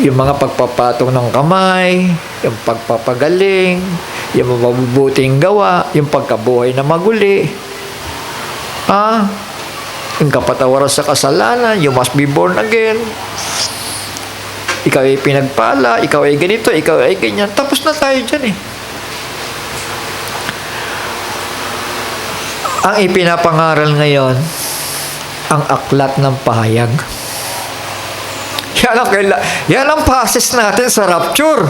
Yung mga pagpapatong ng kamay, yung pagpapagaling, yung mabubuting gawa, yung pagkabuhay na maguli. Yung kapatawaran sa kasalanan, you must be born again. Ikaw ay pinagpala, ikaw ay ganito, ikaw ay ganyan. Tapos na tayo dyan Ang ipinapangaral ngayon, ang aklat ng pahayag. Yan ang process natin sa rapture.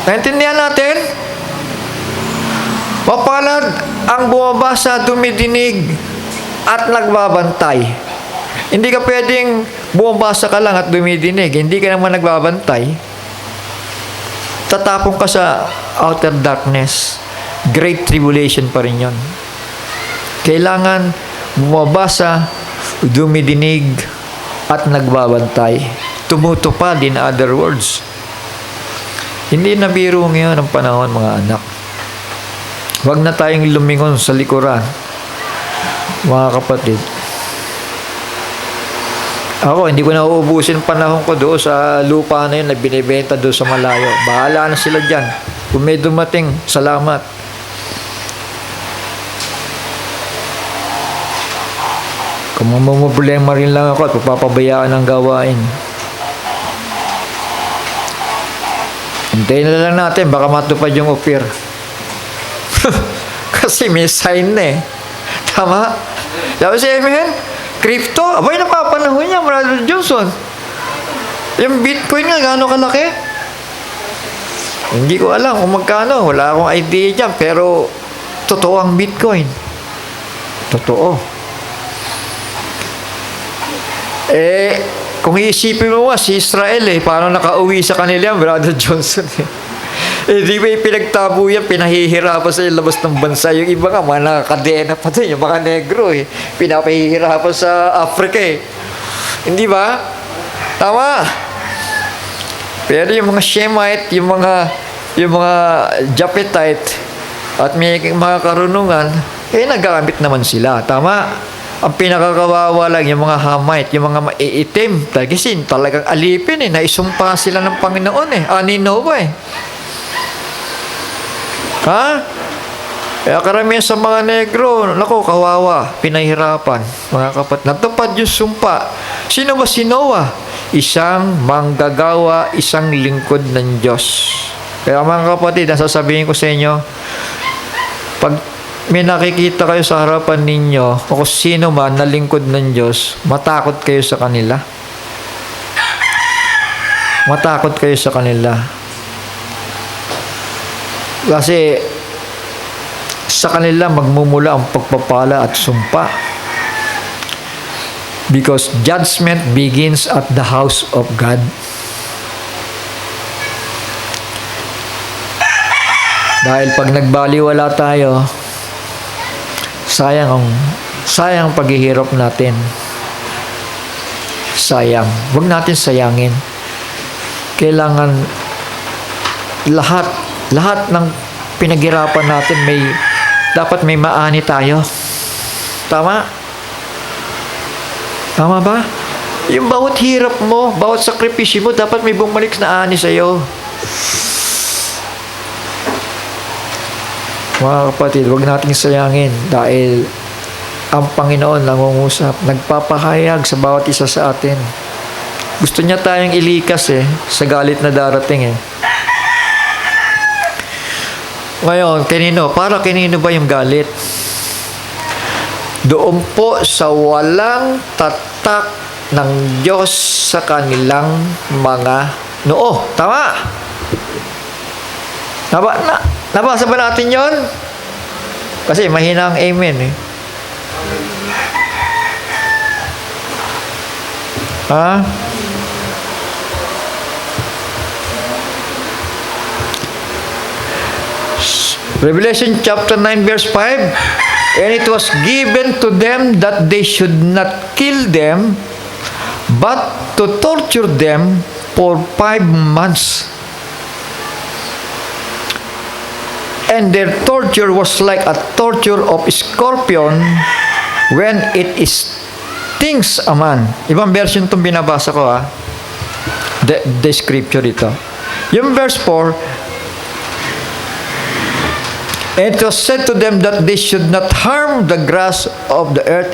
Naintindihan natin? Mapalad ang bumabasa, dumidinig, at nagbabantay. Hindi ka pwedeng bumabasa ka lang at dumidinig. Hindi ka naman nagbabantay. Tatapong ka sa outer darkness. Great tribulation pa rin yun. Kailangan bumabasa, dumidinig, at nagbabantay. Tumutupad, in other words. Hindi na biro ngayon ang panahon, mga anak. Huwag na tayong lumingon sa likuran, mga kapatid. Ako, hindi ko na uubusin panahon ko doon sa lupa na yun na binibenta doon sa malayo. Bahala na sila dyan. Kung may dumating, salamat. Kung mamumblema rin lang ako at papabayaan ang gawain. Hintayin na lang natin, baka matupad yung offer. Kasi may sign na eh. Tama? Tapos amen? Crypto? Abay, napapanahon niya, Brother Johnson. Yung Bitcoin nga, gaano kalaki? Hindi ko alam kung magkano. Wala akong idea dyan. Pero, totoo ang Bitcoin. Totoo. Kung iisipin mo si Israel paano nakauwi sa kanila, Brother Johnson di ba pinagtabo yan, pinahihirapan sa labas ng bansa. Yung iba nga, mga nakakadena pa doon, yung mga negro pinapahihirapan sa Africa Hindi ba? Tama. Pero yung mga Shemite, yung mga Japhetite, at may mga karunungan, nagamit naman sila. Tama. Ang pinakakawawa lang, yung mga Hamite, yung mga maiitim, talagang alipin naisumpa sila ng Panginoon ani Noah Ha? Kaya karamihan sa mga negro, kawawa, pinahirapan. Mga kapatid, natupad yung sumpa. Sino ba si Noah? Isang manggagawa, isang lingkod ng Diyos. Kaya mga kapatid, nasasabihin ko sa inyo, pag may nakikita kayo sa harapan ninyo, o sino man na lingkod ng Diyos, matakot kayo sa kanila. Matakot kayo sa kanila. Kasi sa kanila magmumula ang pagpapala at sumpa. Because judgment begins at the house of God. Dahil pag nagbaliwala tayo, sayang ang paghihirap natin. Sayang. Huwag natin sayangin. Kailangan lahat ng pinaghirapan natin dapat may maani tayo. Tama? Tama ba? Yung bawat hirap mo, bawat sakripisyo mo, dapat may bumalik na ani sa'yo. Mga kapatid, huwag nating sayangin dahil ang Panginoon nangungusap, nagpapahayag sa bawat isa sa atin. Gusto niya tayong ilikas sa galit na darating Ngayon, para kanino ba yung galit? Doon po sa walang tatak ng Diyos sa kanilang mga noo. Tama? Nabasa ba natin yon? Kasi mahina ang amen Ha? Revelation chapter 9 verse 5, and it was given to them that they should not kill them, but to torture them for 5 months. And their torture was like a torture of scorpion when it stings a man. Ibang version itong binabasa ko the scripture ito. Yung verse 4, and it was said to them that they should not harm the grass of the earth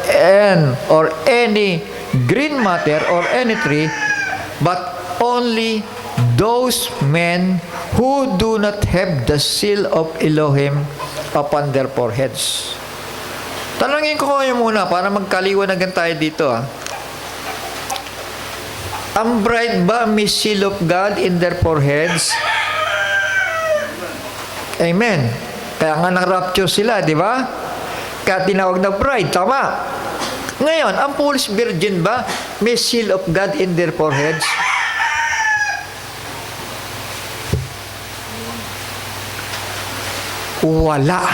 or any green matter or any tree, but only those men who do not have the seal of Elohim upon their foreheads. Tanungin ko kayo muna para magkaliwanagan tayo dito. Ang bride ba may seal of God in their foreheads? Amen. Kaya nga na-rapture sila, di ba? Kaya tinawag na bride, tama. Ngayon, ang foolish virgin ba may seal of God in their foreheads? Wala.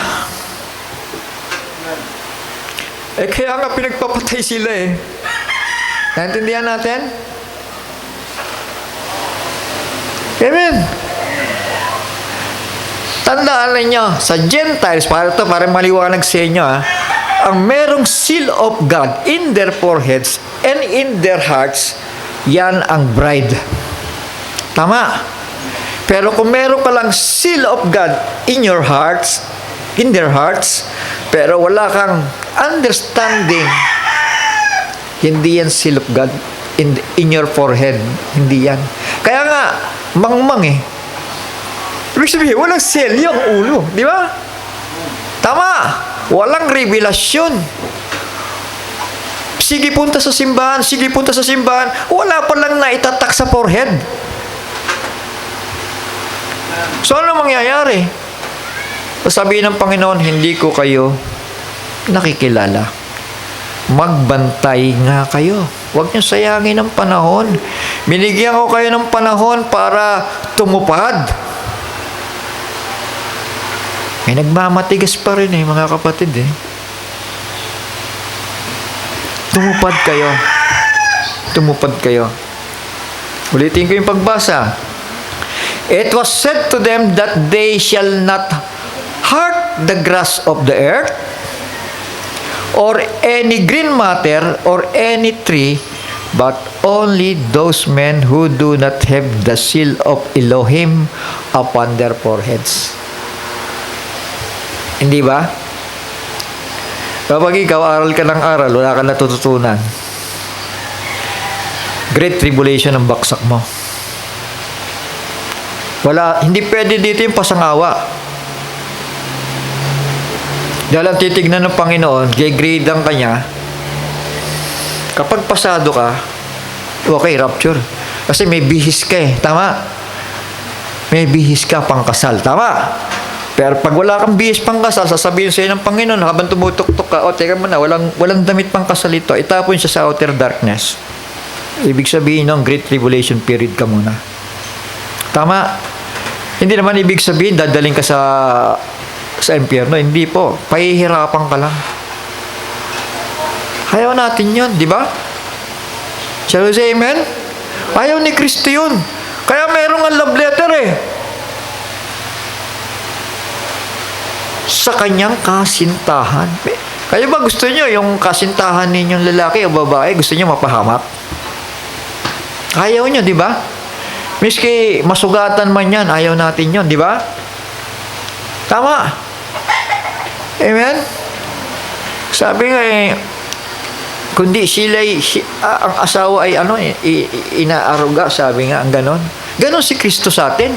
Kaya nga pinagpapatay sila eh. Naintindihan natin? Amen. Tandaan ninyo, sa Gentiles, para maliwanag sa inyo, ang merong seal of God in their foreheads and in their hearts, yan ang bride. Tama. Pero kung meron ka lang seal of God in your hearts, in their hearts, pero wala kang understanding, hindi yan seal of God in your forehead. Hindi yan. Kaya nga, mangmang eh. Ibig sabihin, walang seal yung ulo. Di ba? Tama. Walang revelasyon. Sige punta sa simbahan, sige punta sa simbahan, wala pa lang na itatak sa forehead. So ano mangyayari? Sabihin ng Panginoon, hindi ko kayo nakikilala. Magbantay nga kayo. Huwag niyo sayangin ang panahon. Binigyan ko kayo ng panahon para tumupad. May nagmamatigas pa rin eh, mga kapatid eh. Tumupad kayo. Tumupad kayo. Ulitin ko yung pagbasa. It was said to them that they shall not hurt the grass of the earth, or any green matter, or any tree, but only those men who do not have the seal of Elohim upon their foreheads. Hindi ba? Kapag ikaw aral ka ng aral, wala ka natututunan. Great tribulation ang baksak mo. Wala, hindi pwede dito yung pasangawa. Dahil ang titignan ng Panginoon, grade ang kanya, kapag pasado ka, okay, rapture. Kasi may bihis ka eh, tama? May bihis ka pang kasal, tama? Pero pag wala kang bihis pang kasal, sasabihin sa'yo ng Panginoon, habang tumutok-tok ka, teka mo na, walang damit pang kasal ito, itapon siya sa outer darkness. Ibig sabihin ng Great Tribulation period ka muna. Tama? Hindi naman ibig sabihin, dadaling ka sa impyerno. Hindi po. Pahihirapan ka lang. Ayaw natin yun, di ba? Shall we say amen? Ayaw ni Kristo yun. Kaya merong ang love letter eh. Sa kanyang kasintahan. Kayo ba gusto nyo yung kasintahan ninyong lalaki o babae, gusto nyo mapahamak? Ayaw nyo, di ba? Miski masugatan man yan, ayaw natin yun, di ba? Tama. Amen? Sabi nga eh, kundi ang asawa ay inaaruga, sabi nga, ang ganon. Ganon si Kristo sa atin.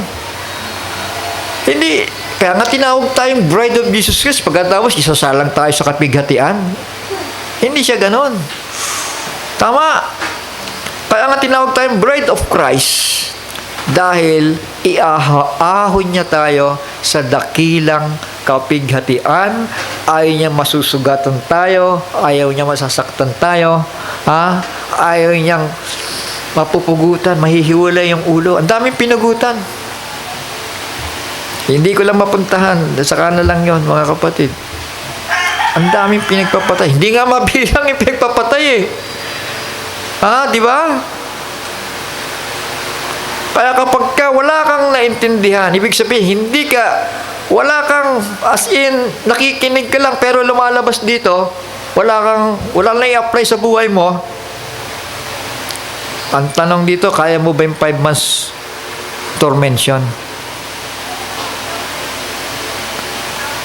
Hindi, kaya nga tinawag tayong bride of Jesus Christ, pagkatapos isasalang tayo sa kapighatian. Hindi siya ganon. Tama. Kaya nga tinawag tayong bride of Christ. Dahil iahon niya tayo sa dakilang kapighatian, ayaw niya masusugatan tayo, ayaw niya masasaktan tayo, ayaw niyang mapupugutan, mahihiwalay yung ulo. Ang daming pinagutan. Hindi ko lang mapuntahan, saka na lang yon mga kapatid. Ang daming pinagpapatay. Hindi nga mabilang yung pinagpapatay eh. Di ba? Kaya kapag wala kang naintindihan, ibig sabihin, wala kang, as in, nakikinig ka lang, pero lumalabas dito, wala na i-apply sa buhay mo. Ang tanong dito, kaya mo ba yung 5 months tormention?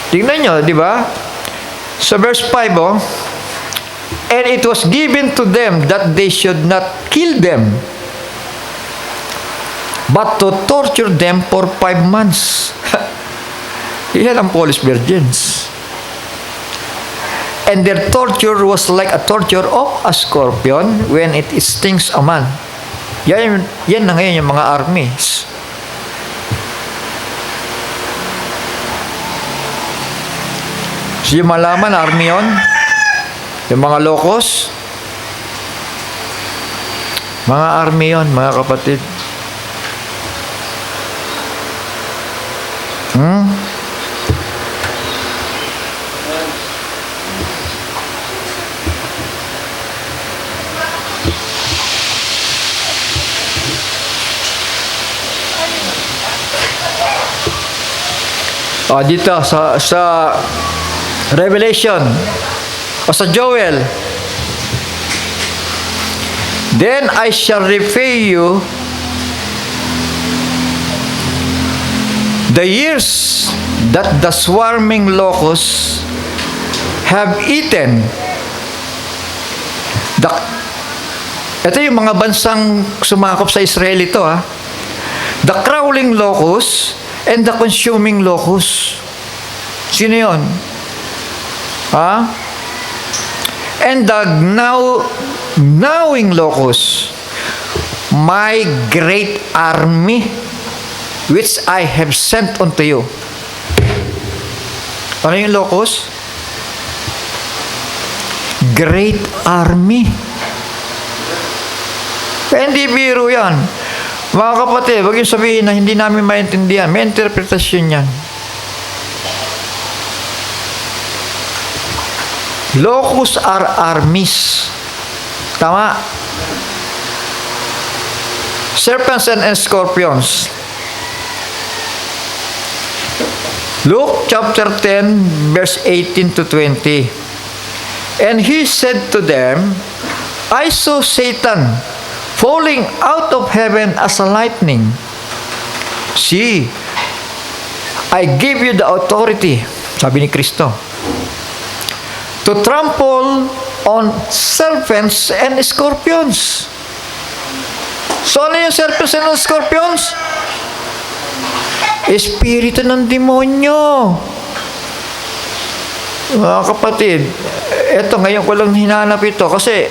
Tingnan nyo, di ba? Sa verse 5, and it was given to them that they should not kill them, but to torture them for 5 months. Yan ang Polish virgins. And their torture was like a torture of a scorpion when it stings a man. Yan na ngayon yung mga armies. So yung malaman, army yun. Yung mga locos, mga army yun, mga kapatid. Dito sa Revelation o sa Joel, then I shall repay you the years that the swarming locusts have eaten. Ito yung mga bansang sumakop sa Israel ito, the crawling locust and the consuming locust. Sino yun? And the gnawing locust, my great army, which I have sent unto you. Ano yung locust? Great army. Hindi biro yan. Mga kapatid, wag yung sabihin na hindi namin maintindihan. May interpretasyon yan. Locusts are armies. Tama? Serpents and scorpions. Luke chapter 10, verse 18 to 20. And he said to them, I saw Satan falling out of heaven as a lightning. See, I give you the authority, sabi ni Kristo, to trample on serpents and scorpions. So ano yung serpents and scorpions? Espiritu ng demonyo. Mga kapatid, eto ngayon ko lang hinanap ito kasi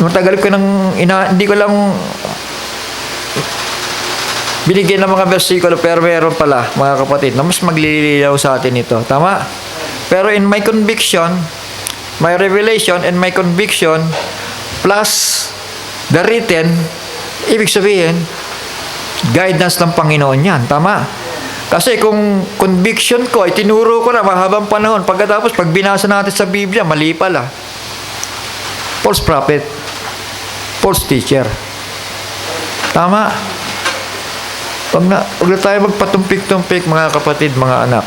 matagal ko nang hindi ko lang binigyan ng mga versikulo, pero meron pala, mga kapatid, na mas maglililaw sa atin ito. Tama? Pero in my conviction, my revelation and my conviction plus the written, ibig sabihin, guidance ng Panginoon yan. Tama? Kasi kung conviction ko ay tinuro ko na mahabang panahon, pagkatapos pag binasa natin sa Biblia, mali pala. False prophet. False teacher. Tama? Huwag na tayo magpatumpik-tumpik, mga kapatid, mga anak.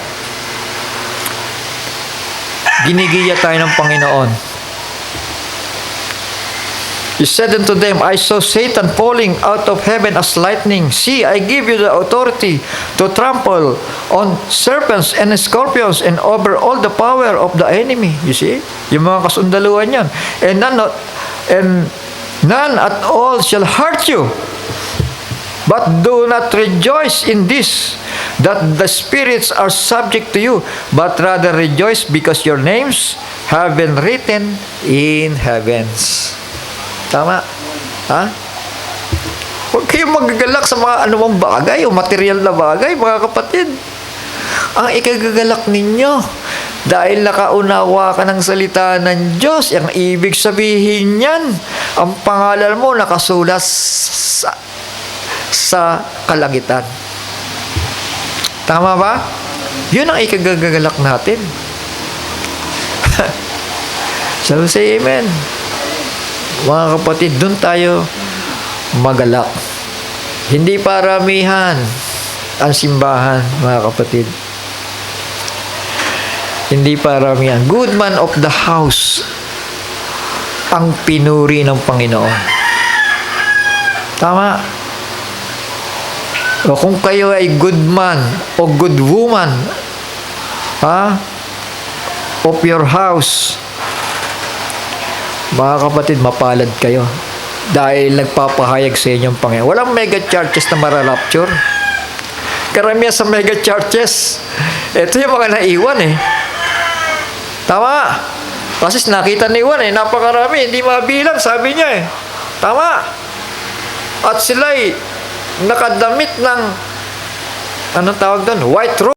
Ginigiya tayo ng Panginoon. He said unto them, I saw Satan falling out of heaven as lightning. See, I give you the authority to trample on serpents and scorpions and over all the power of the enemy. You see? Yung mga kasundaluhan yan. And none at all shall hurt you. But do not rejoice in this, that the spirits are subject to you, but rather rejoice because your names have been written in heavens. Tama? Ha? Huwag kayong magagalak sa mga anumang bagay o material na bagay, mga kapatid. Ang ikagagalak ninyo, dahil nakaunawa ka ng salita ng Diyos, ang ibig sabihin yan, ang pangalan mo nakasulat sa kalangitan. Tama ba? Yun ang ikagagalak natin. So say amen. Mga kapatid, doon tayo magalak. Hindi paramihan ang simbahan, mga kapatid. Hindi paramihan. Good man of the house ang pinuri ng Panginoon. Tama? O kung kayo ay good man o good woman, of your house, mga kapatid, mapalad kayo dahil nagpapahayag sa inyong Panginoon. Walang mega churches na mararapture. Karamihan sa mega churches, ito yung mga naiwan Tama? Kasi nakita ni Juan napakarami, hindi mabilang, sabi niya Tama. At sila'y nakadamit ng, anong tawag doon? White robe.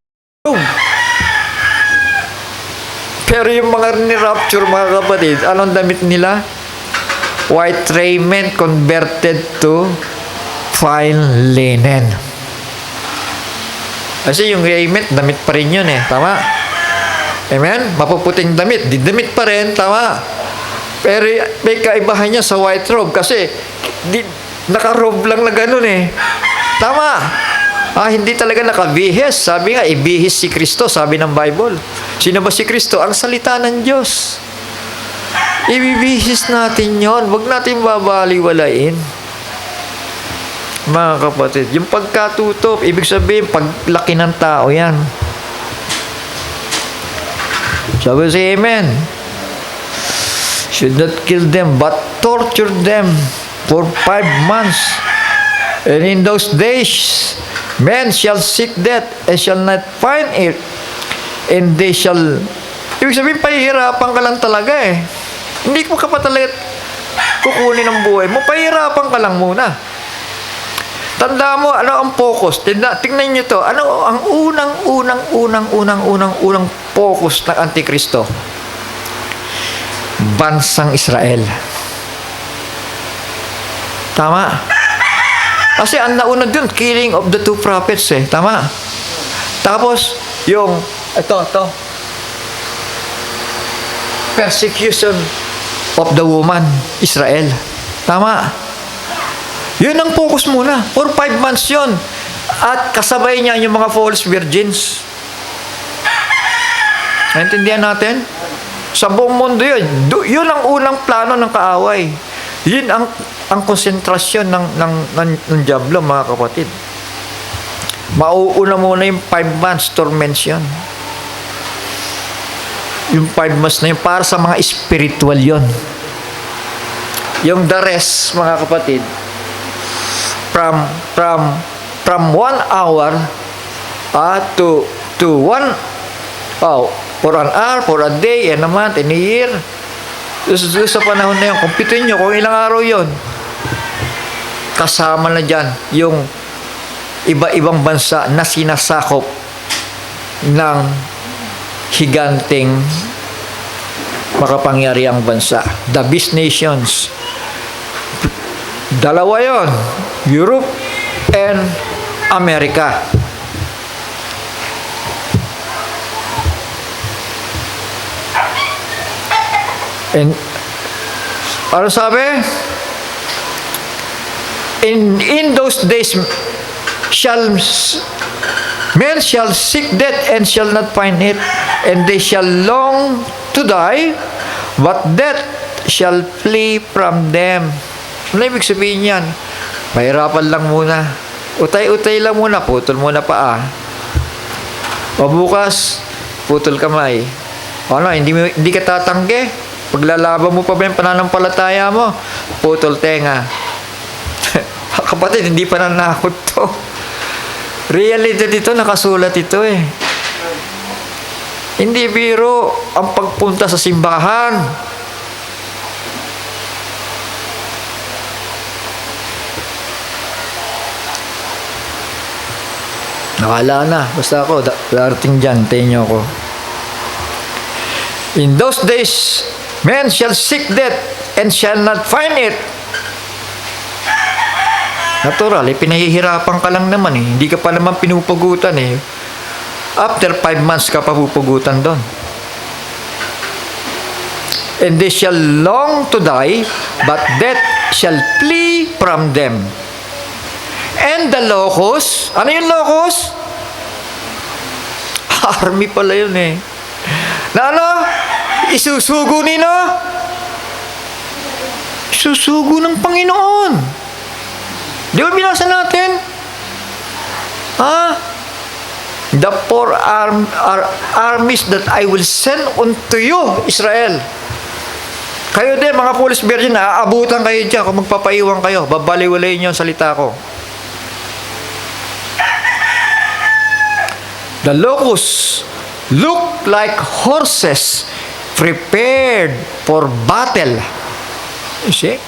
Pero yung mga ni-rapture, mga kapatid, anong damit nila? White raiment converted to fine linen. Kasi yung raiment, damit pa rin yun eh. Tama? Amen? Mapuputing damit. Di damit pa rin. Tama? Pero may kaibahan niya sa white robe kasi naka-robe lang na ganun eh. Tama? Hindi talaga nakabihis. Sabi nga, ibihis si Kristo, sabi ng Bible. Sino ba si Kristo? Ang salita ng Diyos. Ibibihis natin yon. Huwag natin babaliwalain. Mga kapatid, yung pagkatuto, ibig sabihin, paglaki ng tao yan. Sabi si Amen. Should not kill them, but torture them for 5 months. And in those days, men shall seek death and shall not find it. And they shall... Ibig sabihin, pahihirapan ka lang talaga eh. Hindi mo ka pa talaga kukunin ang buhay mo. Pahihirapan ka lang muna. Tanda mo, ano ang focus? Tingnan nyo to. Ano ang unang focus ng Antikristo? Bansang Israel. Tama? Kasi ang nauna dun, killing of the 2 prophets eh. Tama? Tapos, yung, ito. Persecution of the woman, Israel. Tama? Yun ang focus muna. For 5 months yun. At kasabay niya yung mga false virgins. Naintindihan natin? Sa buong mundo yun. Yun ang unang plano ng kaaway. Yun ang konsentrasyon ng Diablo, mga kapatid. Mauuna muna yung 5 months torments yun. Yung 5 months na yun, para sa mga spiritual yun. Yung the rest, mga kapatid, from 1 hour to 1 for an hour, for a day, and a month, and a year. Sa panahon na yun, kumpitin nyo kung ilang araw yun. Kasama na dyan yung iba-ibang bansa na sinasakop ng higanting makapangyarihang bansa. The Beast Nations. Dalawa yon, Europe and America. And ano sabi? In those days men shall seek death and shall not find it, and they shall long to die, but death shall flee from them. Ano ibig sabihin yan? Mahirapan lang muna. Utay-utay lang muna. Putol muna paa. O bukas, putol kamay. O ano, hindi ka tatanggi. Paglalaban mo pa ba yung pananampalataya mo? Putol tenga. Kapatid, hindi pa nanakot to. Reality dito, nakasulat ito eh. Hindi biro ang pagpunta sa simbahan. Nakala na. Basta ako, darating dyan. Tayo ko. In those days, men shall seek death and shall not find it. Natural, pinahihirapan ka lang naman eh. Hindi ka pa naman pinupugutan eh. After 5 months ka pa pupugutan doon. And they shall long to die, but death shall flee from them. And the locust, ano yung locust? Army pala yun eh. Na ano? Isusugo nino? Isusugo ng Panginoon. Di ba binasa natin? The 4 armies that I will send unto you, Israel. Kayo din, mga foolish virgin, aabutan kayo dyan kung magpapaiwan kayo. Babaliwalayin nyo ang salita ko. The locusts look like horses prepared for battle. You see?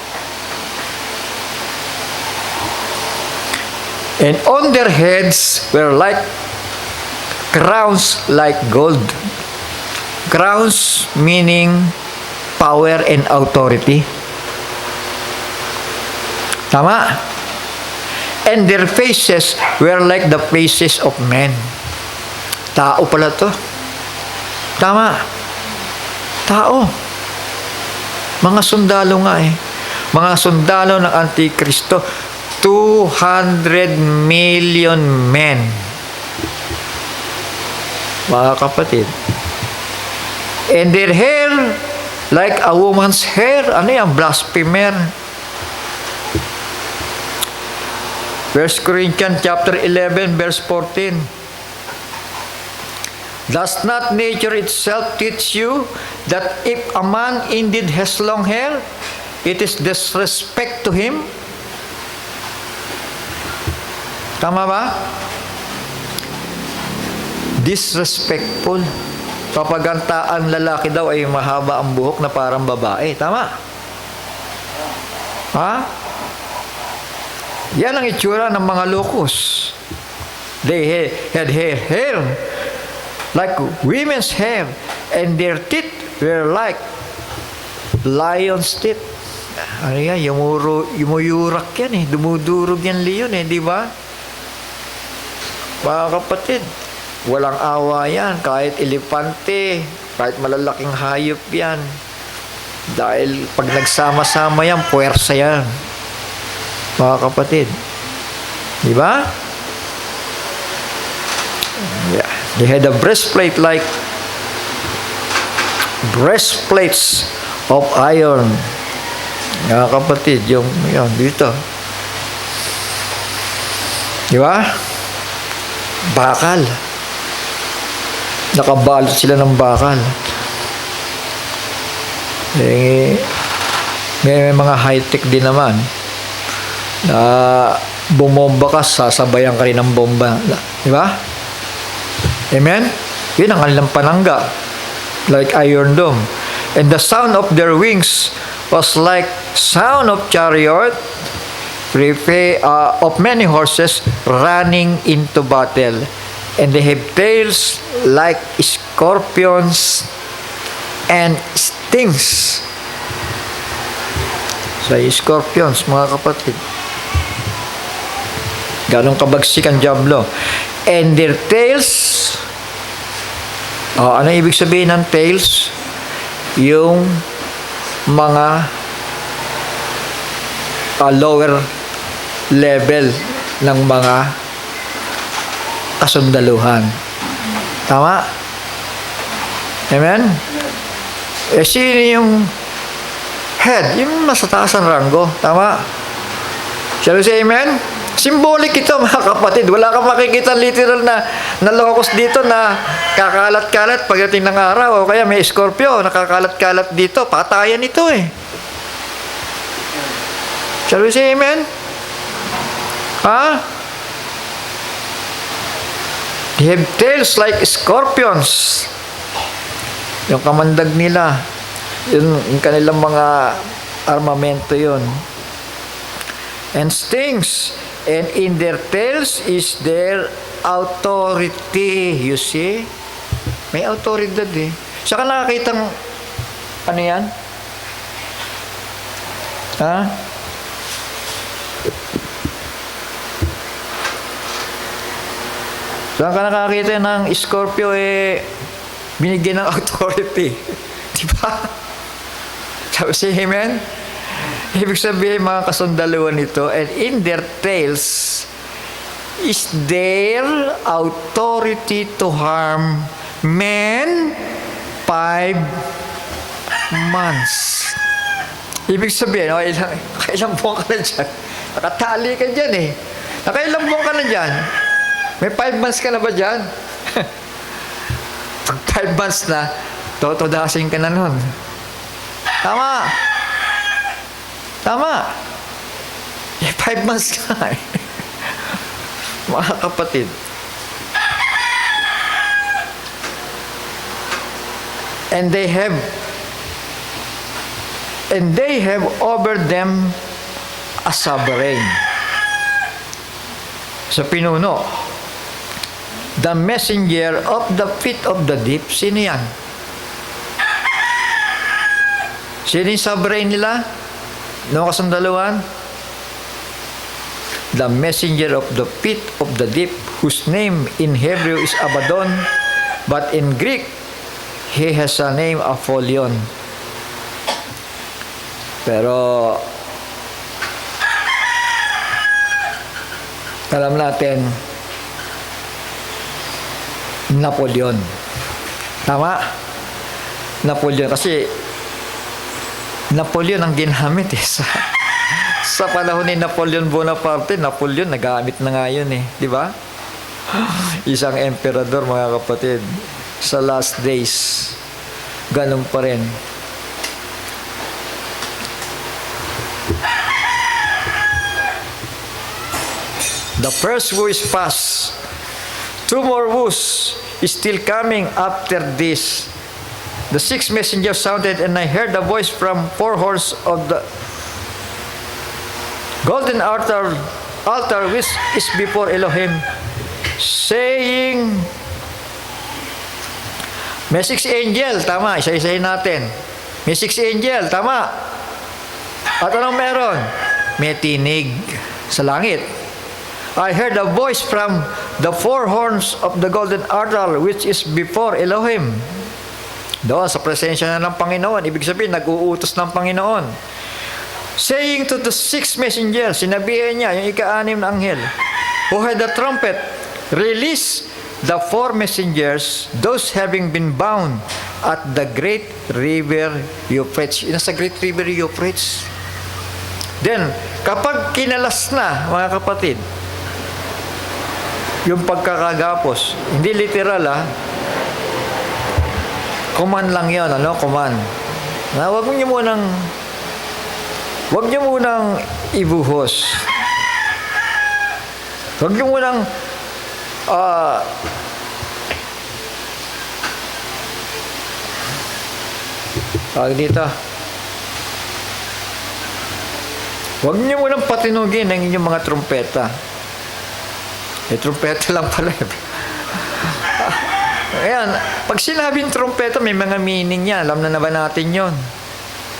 And on their heads were like crowns like gold. Crowns meaning power and authority. Tama? And their faces were like the faces of men. Tao pala to. Tama. Tao. Mga sundalo nga eh. Mga sundalo ng Antikristo. 200 million men. Mga kapatid. And their hair like a woman's hair. Ano yan? Blasphemer. 1 Corinthians chapter 11 verse 14. Does not nature itself teach you that if a man indeed has long hair, it is disrespect to him? Tama ba? Disrespectful. Kapag ang lalaki daw ay mahaba ang buhok na parang babae. Tama? Ha? Yan ang itsura ng mga locos. They had hair like women's hair, and their teeth were like lion's teeth. Ano yan? Yumuyurak yan eh. Dumudurog yan leon eh, di ba? Mga kapatid, walang awa yan. Kahit elepante, kahit malalaking hayop yan. Dahil pag nagsama-sama yan, puwersa yan. Mga kapatid. Di ba? Yeah. They had a breastplate like breastplates of iron. Mga kapatid, yung dito. Di ba? Bakal. Nakabalot sila ng bakal. May mga high-tech din naman na bumomba ka, sasabayan ka rin ng bomba. Di ba? Amen? Yun ang kanilang panangga. Like Iron Dome. And the sound of their wings was like sound of chariot of many horses running into battle. And they have tails like scorpions and stings. Sa scorpions, mga kapatid. Ganong kabagsik ang diablo. And their tails, ano ibig sabihin ng tails? Yung mga lower level ng mga kasundaluhan. Tama? Amen? Sino yung head? Yung nasa taas ang ranggo. Tama? Shall we say amen? Symbolic ito, mga kapatid. Wala kang makikita literal na locos dito na kakalat-kalat pagdating ng araw. O kaya may Scorpio, nakakalat-kalat dito. Patayan ito eh. Shall we say amen? Ha? They have tails like scorpions. Yung kamandag nila. Yung kanilang mga armamento yun. And stings. And in their tails is their authority. You see? May autoridad eh. Saka nakakitang, ano yan? Ha? Saan ka nakakita ng Scorpio eh, binigyan ng authority? Di ba? Sabi siya, amen? Ibig sabihin, mga kasundaluhan nito, and in their tails is their authority to harm men 5 months. Ibig sabihin, ilang buwan ka na dyan. Nakatali ka dyan eh. Nakailang buwan ka na dyan. May 5 months ka na ba dyan? Pag 5 months na, totodasin ka na nun. Tama. Tama. Eh, 5 months ka eh. Mga kapatid. And they have over them a sovereign. sa pinuno. The messenger of the feet of the deep. Sino yan? Sino yung sovereign nila? No kasandaluhan? The messenger of the feet of the deep, whose name in Hebrew is Abaddon, but in Greek, he has a name Apollyon. Pero, alam natin, Napoleon. Tama? Napoleon. Kasi, Napoleon ang ginamit sa panahon ni Napoleon Bonaparte. Napoleon, nagamit na nga yun di ba? Isang emperador, mga kapatid. Sa last days, ganun pa rin. The first woo is past. Two more woos is still coming after this. The sixth messenger sounded, and I heard a voice from four horns of the golden altar which is before Elohim, saying, may six angel, tama, isa-isahin natin. May six angel, tama. At anong meron? May tinig sa langit. I heard a voice from the four horns of the golden altar which is before Elohim. Doon sa presensya na ng Panginoon, ibig sabihin, nag-uutos ng Panginoon. Saying to the sixth messenger, sinabihan niya, yung ika-anim na anghel, who had the trumpet, release the four messengers, those having been bound at the great river Euphrates. Nasa great river Euphrates. Then, kapag kinalas na, mga kapatid, yung pagkakagapos, hindi literal command lang yun, command. Na, wag niyo munang ibuhos. Wag niyo munang dito. Wag niyo munang patinugin ang inyong mga trumpeta. Trumpeta lang pala. Ayan, pag sinabing trumpeta, may mga meaning yan. Alam na ba natin yon?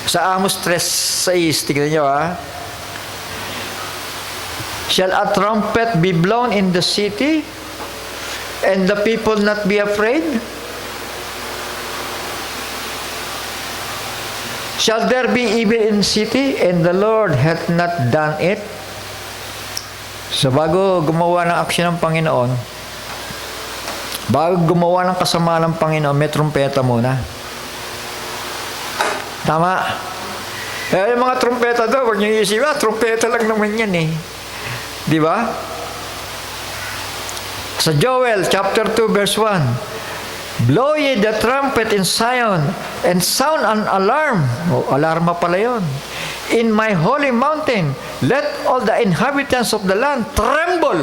Sa Amos 3:6, tignan nyo Shall a trumpet be blown in the city, and the people not be afraid? Shall there be evil in the city, and the Lord hath not done it? So bago gumawa ng aksyon ng Panginoon, bago gumawa ng kasama ng Panginoon, may trumpeta muna. Tama? Kaya yung mga trumpeta daw, huwag niyo isipin, trumpeta lang naman yan Di ba? Sa Joel chapter 2 verse 1, blow ye the trumpet in Zion and sound an alarm. Alarma pala yun. In my holy mountain, let all the inhabitants of the land tremble.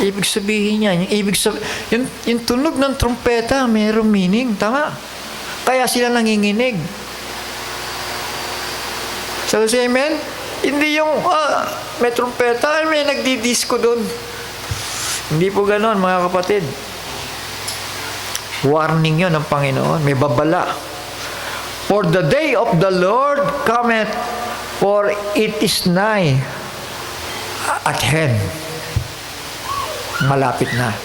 Ibig sabihin niya, yung tunog ng trumpeta, mayroong meaning, tama? Kaya sila nanginginig. So, say amen? Hindi yung, may trumpeta, may nagdidisco doon. Hindi po ganon, mga kapatid. Warning yun ng Panginoon, may babala. For the day of the Lord cometh, for it is nigh at hand. Malapit na.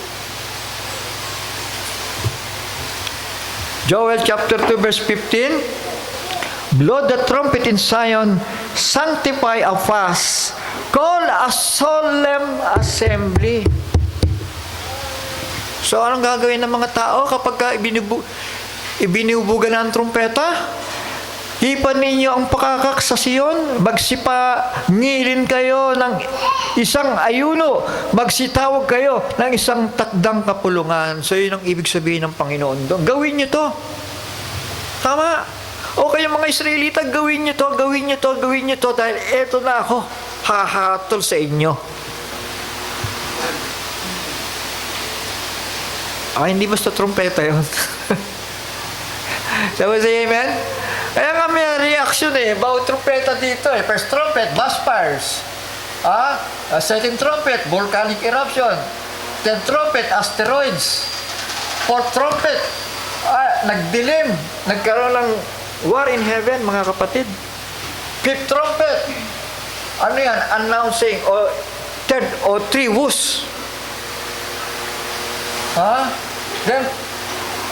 Joel chapter 2 verse 15, blow the trumpet in Zion, sanctify a fast, call a solemn assembly. So anong gagawin ng mga tao kapag ibinubugan ng trumpeta? Hipan ninyo ang pakakak sa Sion, magsipangilin kayo ng isang ayuno, magsitawag kayo ng isang takdang kapulungan. So yun ang ibig sabihin ng Panginoon doon. Gawin nyo to. Tama. O kaya mga Israelita, gawin nyo to, gawin nyo to, gawin nyo to, dahil eto na ako, hahatol sa inyo. Hindi basta trumpeta yun. Sabi sa amen? Kaya nga may reaction bawat trumpeta dito First trumpet, bass fires. Second trumpet, volcanic eruption. 10th trumpet, asteroids. 4th trumpet, nagdilim. Nagkaroon ng war in heaven, mga kapatid. 5th trumpet, ano yan? Announcing, o third, o 3 woos. Then,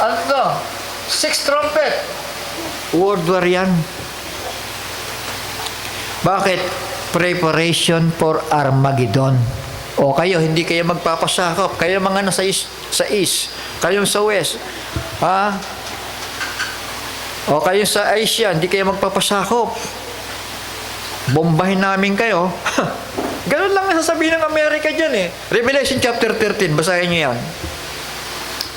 ano to? 6th trumpet, world war yan. Bakit? Preparation for Armageddon. O kayo, hindi kayo magpapasakop. Kayo mga nasa sa east. Kayo sa west. O kayo sa Asia, hindi kayo magpapasakop. Bombahin namin kayo. Ganun lang ang sasabihin ng Amerika dyan eh. Revelation chapter 13, basahin nyo yan.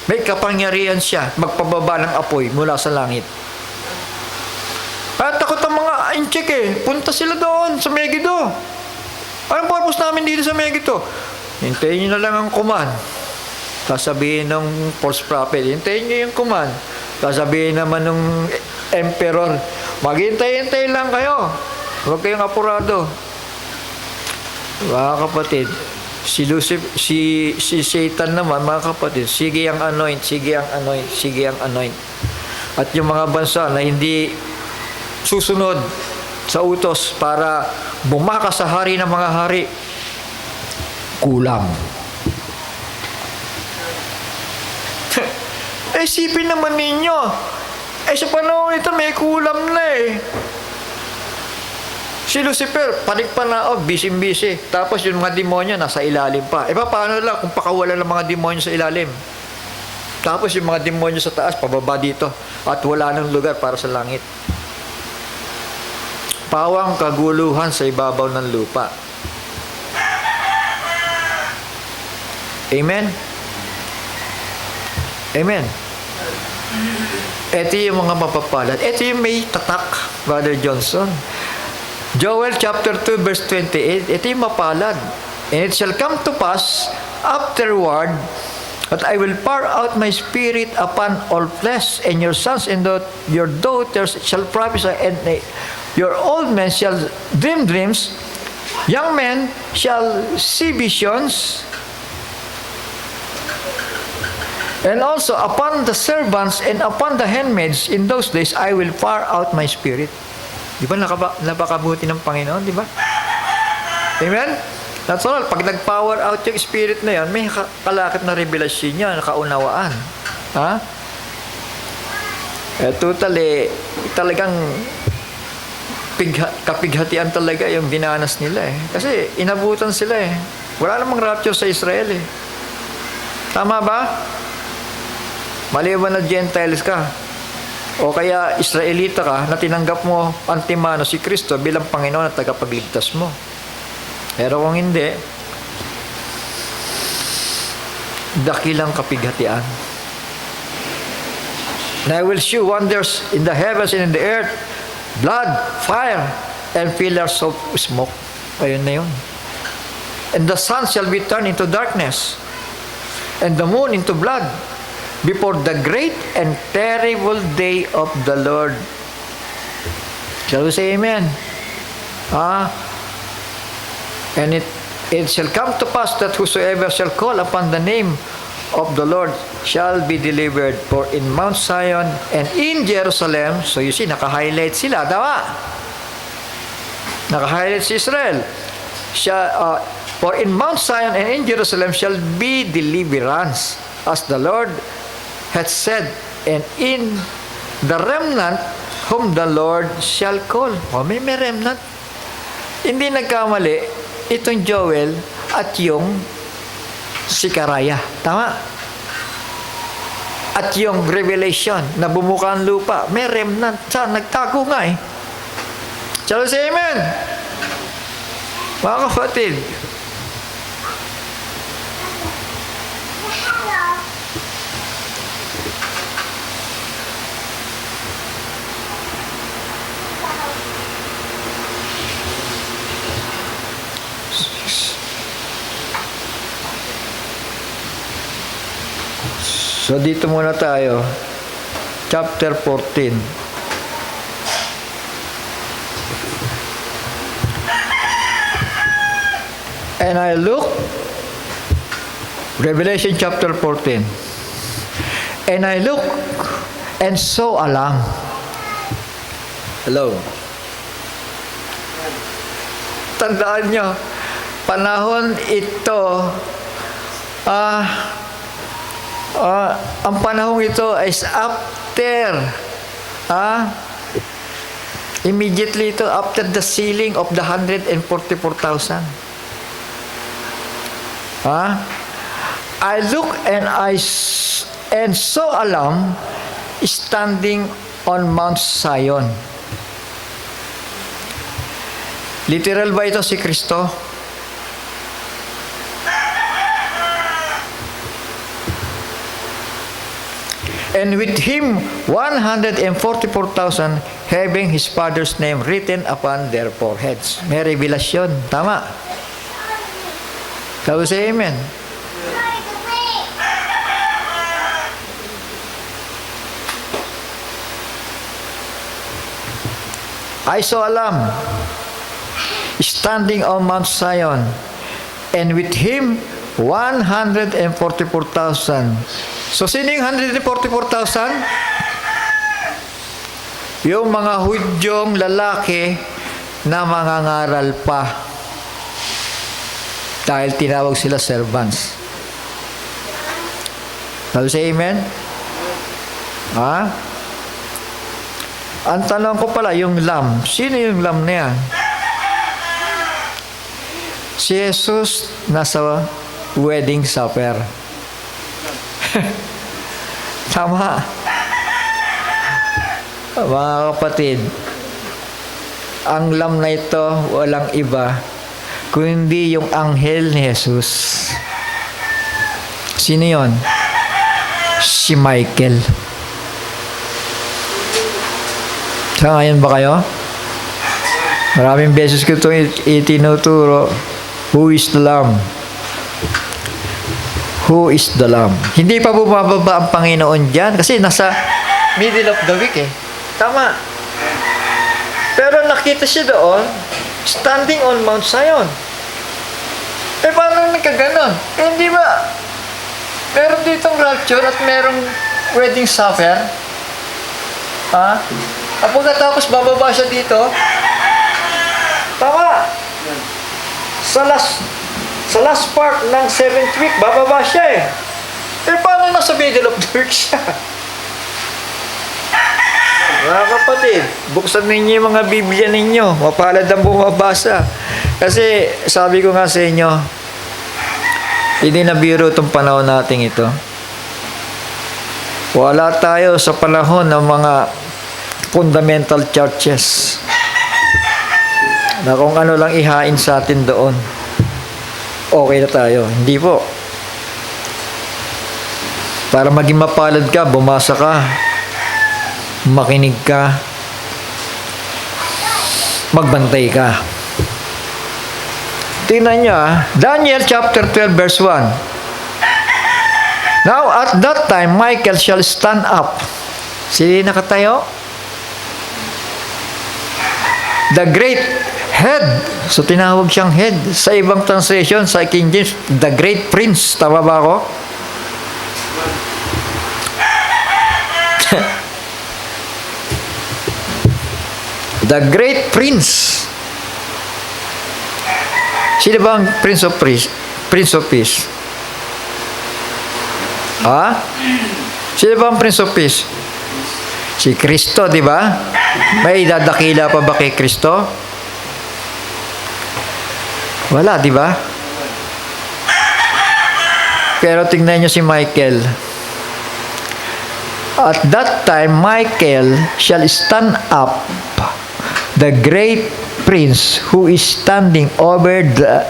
May kapangyarihan siya, magpababa ng apoy mula sa langit. At takot ang mga inchik eh. Punta sila doon sa Megiddo. Anong purpose namin dito sa Megiddo? Hintayin nyo na lang ang command. Sasabihin ng false prophet, hintayin nyo yung command. Sasabihin naman ng emperor, maghintay-hintay lang kayo. Huwag kayong apurado. Mga kapatid, si Satan naman, mga kapatid, sige ang anoint, sige ang anoint, sige ang anoint. At yung mga bansa na hindi susunod sa utos para bumakas sa hari ng mga hari, kulang. Isipin naman ninyo, sa panahon ito may kulam na eh. Si Lucifer, panik-panao, busy-busy. Tapos yung mga demonyo nasa ilalim pa. Paano lang kung pakawalan ng mga demonyo sa ilalim? Tapos yung mga demonyo sa taas, pababa dito. At wala nang lugar para sa langit. Pawang kaguluhan sa ibabaw ng lupa. Amen? Amen? Ito yung mga mapapalad. Ito yung may tatak, Brother Johnson. Joel chapter 2 verse 28, ito yung mapalad. And it shall come to pass afterward that I will pour out my spirit upon all flesh, and your sons and your daughters shall prophesy, and your old men shall dream dreams, young men shall see visions, and also upon the servants and upon the handmaids in those days I will pour out my spirit. Di ba napakabuti ng Panginoon, di ba? Amen? That's all. Pag nag-power out yung spirit na yan, may kalakip na revelasyon niya, nakaunawaan. Totally, talagang kapighatian talaga yung dinanas nila eh. Kasi inabutan sila eh. Wala namang rapture sa Israel eh. Tama ba? Maliban na Gentiles ka, o kaya Israelita ka, na tinanggap mo antimano si Kristo bilang Panginoon at tagapagligtas mo. Pero kung hindi, dakilang kapighatian. And I will shew wonders in the heavens and in the earth, blood, fire, and pillars of smoke. Ayun na yun. And the sun shall be turned into darkness, and the moon into blood, before the great and terrible day of the Lord. Shall we say amen? And it shall come to pass that whosoever shall call upon the name of the Lord shall be delivered. For in Mount Zion and in Jerusalem, so you see, naka-highlight sila, dawa. Naka-highlight si Israel. For in Mount Zion and in Jerusalem shall be deliverance, as the Lord hath said, and in the remnant whom the Lord shall call. May remnant. Hindi nagkamali itong Joel at yung Sikaraya. Tama? At yung Revelation na bumuka ang lupa. May remnant. Saan? Nagtago nga eh. Shall we say amen? Mga kapatid, so dito muna tayo. Chapter 14. And I look, Revelation chapter 14. And I look and saw a lamb. Hello. Tandaan nyo, panahon ito, ang panahon ito is after, immediately ito, after the sealing of the 144,000. I look and saw a lamb standing on Mount Zion. Literal ba ito si Kristo? And with him 144,000 having his father's name written upon their foreheads. May revelasyon. Tama. Sabi sa amen. I saw a lamb standing on Mount Zion, and with him 144,000. So, sino yung 144,000? Yung mga Hudyong lalaki na mangangaral pa. Dahil tinawag sila servants. Sabi sa amen? Ang tanong ko pala, yung lamb. Sino yung lamb na yan? Si Jesus nasa wedding supper. Tama. Mga kapatid, ang lamb na ito, walang iba, kundi yung anghel ni Jesus. Sino yun? Si Michael. Sa ngayon ba kayo? Maraming beses ko itong itinuturo. Who is the Lamb? Who is the Lamb? Hindi pa bumababa ang Panginoon dyan kasi nasa middle of the week eh. Tama. Pero nakita siya doon, standing on Mount Zion. Paano nagkaganon? Hindi ba? Meron ditong rapture at merong wedding supper. Pagkatapos bababa siya dito. Tama. Sa last part ng 7th week, bababa siya eh. Paano nasa middle of the week siya? Mga kapatid, buksan ninyo yung mga Biblia ninyo. Mapalad ang bumabasa. Kasi sabi ko nga sa inyo, hindi na biro itong panahon natin ito. Wala tayo sa panahon ng mga fundamental churches na kung ano lang ihain sa atin doon, okay na tayo. Hindi po. Para maging mapalad ka, bumasa ka, makinig ka, magbantay ka. Tingnan nyo Daniel chapter 12 verse 1. Now at that time Michael shall stand up. Sino nakatayo? The great head. So tinawag siyang head. Sa ibang translation, sa King James, the great prince. Tama ba ako? The great prince. Sino ba ang Prince of Peace? Prince of Peace? Sino ba ang Prince of Peace? Si Kristo, di ba? May dadakila pa ba kay Kristo? Wala, di ba? Pero tingnan nyo si Michael. At that time, Michael shall stand up, the great prince who is standing over the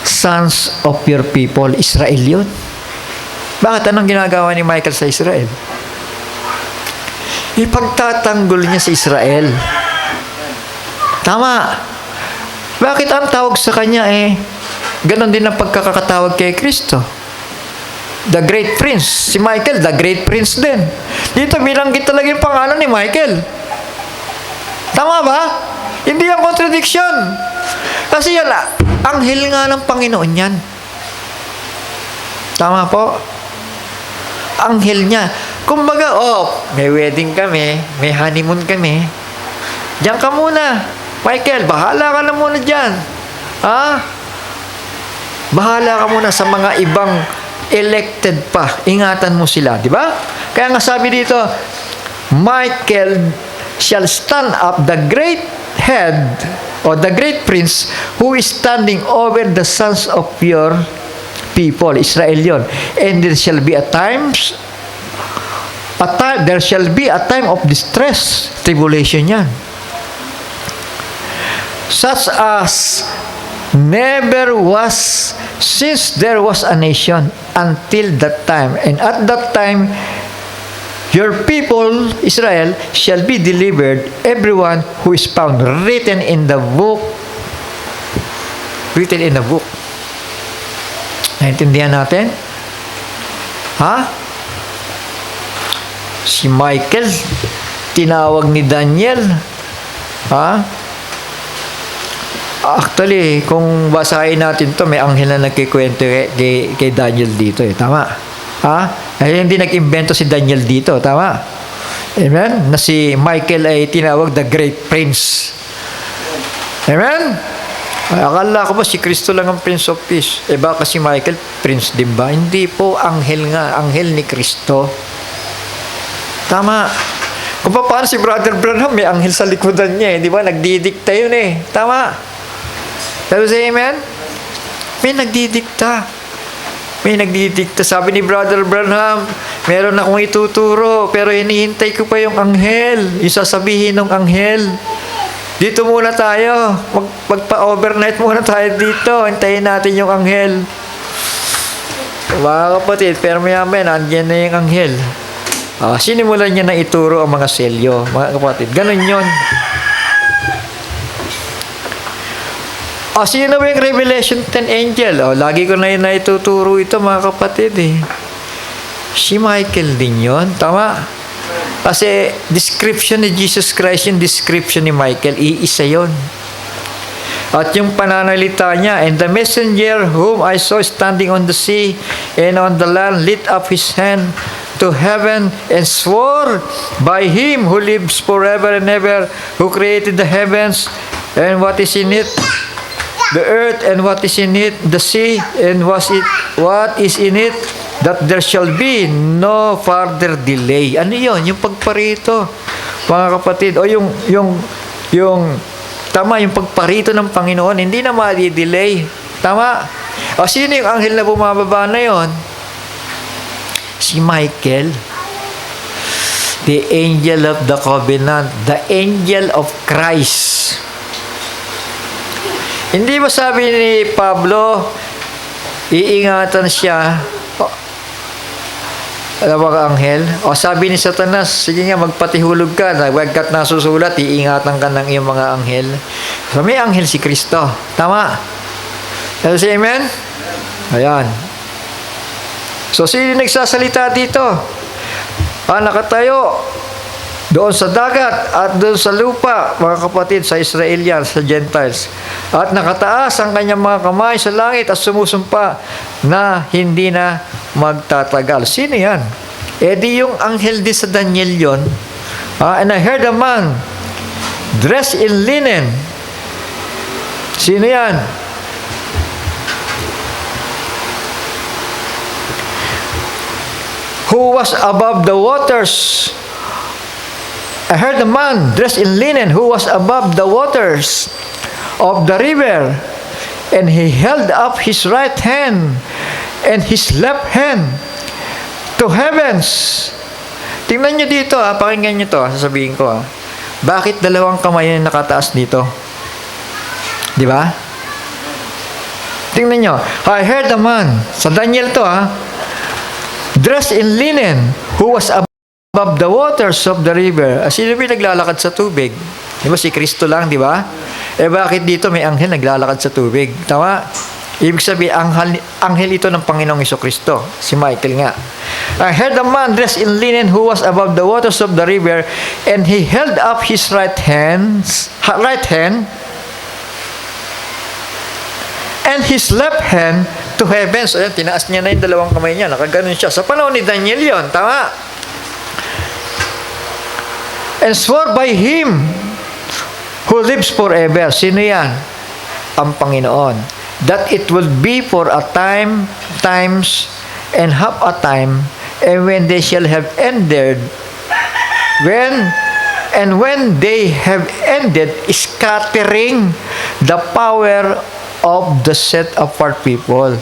sons of your people. Israel yun. Bakit? Anong ginagawa ni Michael sa Israel? Ipagtatanggol niya sa Israel. Tama. Bakit ang tawag sa kanya ganon din ang pagkakatawag kay Kristo? The Great Prince. Si Michael, the Great Prince din. Dito binanggit talaga yung pangalan ni Michael. Tama ba? Hindi ang contradiction. Kasi yan, anghel nga ng Panginoon yan. Tama po? Anghel niya. Kumbaga, may wedding kami, may honeymoon kami. Diyan ka muna. Michael, bahala ka na muna dyan. Bahala ka muna sa mga ibang elected pa. Ingatan mo sila, di ba? Kaya nga sabi dito, Michael shall stand up, the great head, or the great prince, who is standing over the sons of your people, Israel yun. And there shall be there shall be a time of distress, tribulation yan. Such as never was since there was a nation until that time. And at that time, your people, Israel, shall be delivered, everyone who is found written in the book. Written in the book. Naintindihan natin? Si Michael, tinawag ni Daniel. Actually, kung basahin natin to, may anghel na nagkikwento kay Daniel dito. Tama? Hindi nag-invento si Daniel dito. Tama? Amen? Na si Michael ay tinawag the Great Prince. Amen? Akala ko ba si Kristo lang ang Prince of Peace? Baka si Michael, Prince din ba? Hindi po, anghel nga. Anghel ni Kristo. Tama. Kung paano si Brother Branham, may anghel sa likodan niya. Di ba? Nagdidikta yun Tama. Sabi sa amen? May nagdidikta. May nagdidikta. Sabi ni Brother Branham, meron akong ituturo, pero hinihintay ko pa yung anghel. Yung sasabihin ng anghel. Dito muna tayo. Magpa-overnight muna tayo dito. Hintayin natin yung anghel. Mga kapatid, pero maya-maya, nandiyan na yung anghel. Sinimulan niya na ituro ang mga selyo. Mga kapatid, ganun yun. Sino ba yung Revelation 10 angel? Lagi ko na yun naituturo ito, mga kapatid Si Michael din yun. Tama? Kasi description ni Jesus Christ, yung description ni Michael, iisa yun. At yung pananalita niya, and the messenger whom I saw standing on the sea and on the land lit up his hand to heaven and swore by him who lives forever and ever, who created the heavens and what is in it, the earth and what is in it, the sea and what is in it, that there shall be no further delay. Ano yun? Yung pagparito, mga kapatid. O yung tama, yung pagparito ng Panginoon, hindi na ma-delay. Tama? O sino yung anghel na bumababa na yun? Si Michael. The angel of the covenant. The angel of Christ. Hindi ba sabi ni Pablo, iingatan siya, alam mo ka, anghel? Sabi ni Satanas, sige nga, magpatihulog ka, wagkat nasusulat, iingatan ka ng iyong mga anghel. So, may anghel si Kristo. Tama? Hello, say amen? Ayan. So, sino nagsasalita dito? Nakatayo doon sa dagat at doon sa lupa, mga kapatid, sa Israelians, sa Gentiles. At nakataas ang kanyang mga kamay sa langit at sumusumpa na hindi na magtatagal. Sino yan? Di yung anghel din sa Daniel yon. And I heard a man dressed in linen. Sino yan? Who was above the waters. I heard a man dressed in linen who was above the waters of the river, and he held up his right hand and his left hand to heavens. Tingnan nyo dito, pakinggan nyo to, sasabihin ko. Bakit dalawang kamay yung nakataas dito? Di ba? Tingnan nyo. I heard a man, sa Daniel to dressed in linen, who was above the waters of the river. Sino ba naglalakad sa tubig? Di ba si Kristo lang, di ba? Bakit dito may anghel naglalakad sa tubig? Tama? Ibig sabihin, anghel ito ng Panginoong Jesucristo. Si Michael nga. I heard a man dressed in linen who was above the waters of the river, and he held up his right hand, and his left hand to heaven. So yan, tinaas niya na yung dalawang kamay niya. Nakaganon siya. Sa panahon ni Daniel yon, tama? And swore by him who lives forever. Sino yan? Ang Panginoon. That it will be for a time, times, and half a time, and when they shall have ended, when they have ended, scattering the power of the set apart people.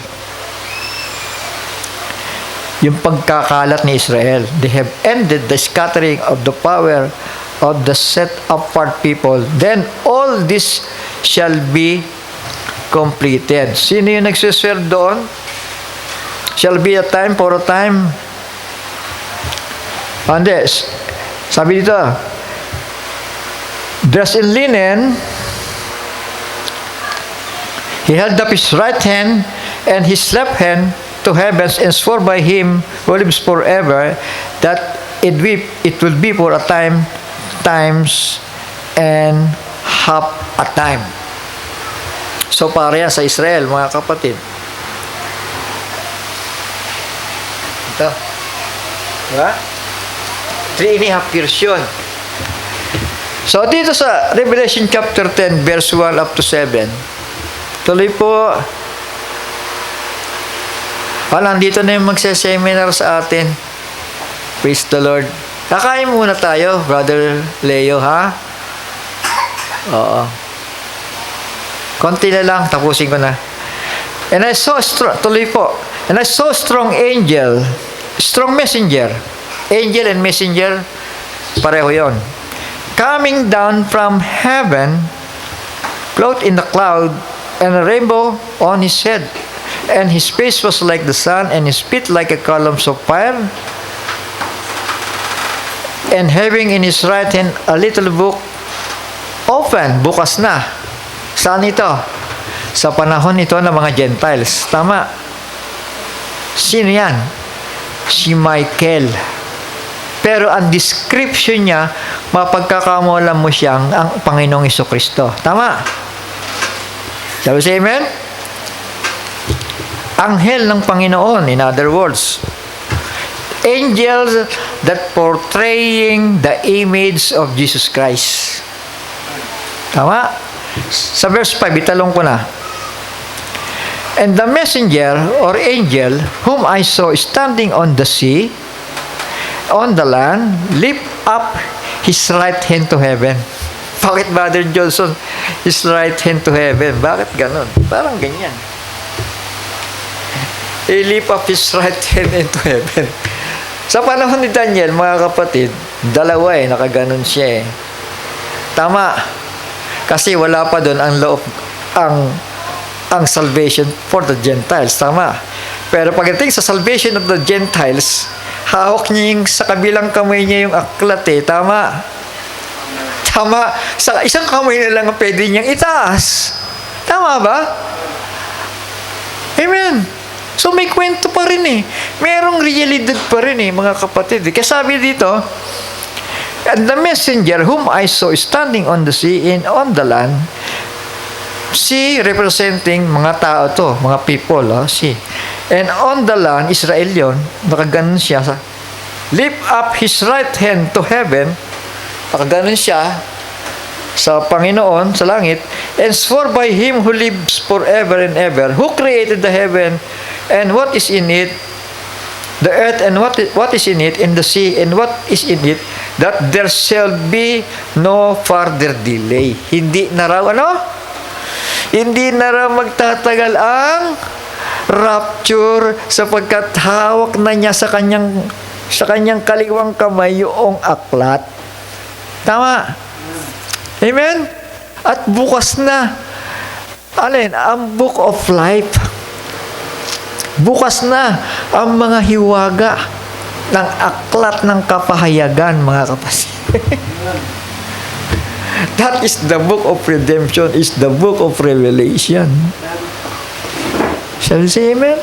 Yung pagkakalat ni Israel. They have ended the scattering of the power of the set apart people. Then all this shall be completed. Sino yung nagsuswer doon? Shall be a time for a time. And this, sabi dito, dressed in linen, he held up his right hand and his left hand to heavens, and swore by him who lives forever that it will be for a time, times, and half a time. So pareha sa Israel, mga kapatid. Ito. Diba? 3.5 years yun. So dito sa Revelation chapter 10, verse 1 up to 7, tuloy po. Nandito na yung magse-seminar sa atin. Praise the Lord. Kakain muna tayo, Brother Leo, ha? Oo. Konti na lang, tapusin ko na. And I saw tuloy po. And I saw strong messenger. Angel and messenger, pareho yon. Coming down from heaven, clothed in the cloud, and a rainbow on his head. And his face was like the sun, and his feet like a columns of fire. And having in his right hand a little book open, bukas na. Saan ito? Sa panahon ito ng mga Gentiles. Tama. Sino yan? Si Michael. Pero ang description niya, mapagkakamulan mo siyang ang Panginoong Jesucristo. Tama. Sabi sa amen? Anghel ng Panginoon, in other words. Angels that portraying the image of Jesus Christ. Tama? Sa verse 5, italong ko na. And the messenger or angel whom I saw standing on the sea, on the land, lift up his right hand to heaven. Bakit, Brother Johnson, his right hand to heaven? Bakit ganon? Parang ganyan. He lift up his right hand into heaven. Sa panahon ni Daniel, mga kapatid, dalawa nakaganon siya . Tama. Kasi wala pa doon ang law of, ang salvation for the Gentiles. Tama. Pero pagdating sa salvation of the Gentiles, hawak niya yung, sa kabilang kamay niya yung aklat . Tama. Tama. Sa isang kamay na lang ang pwede niyang itaas. Tama ba? Amen. So may kwento pa rin . Merong realidad pa rin mga kapatid . Kaya sabi dito, and the messenger whom I saw standing on the sea and on the land, sea representing mga tao to, mga people, sea. And on the land, Israel yun, nakaganon siya. Lift up his right hand to heaven, nakaganon siya sa Panginoon, sa langit, and swore by him who lives forever and ever, who created the heaven and what is in it, the earth and what is in it, and the sea and what is in it, that there shall be no further delay. Hindi na raw, Hindi na raw magtatagal ang rapture, sapagkat hawak na niya sa kanyang kaliwang kamay yung aklat. Tama. Amen? At bukas na, ang book of life. Bukas na ang mga hiwaga ng aklat ng kapahayagan, mga kapatid. That is the book of redemption, is the book of Revelation. Shall we say amen?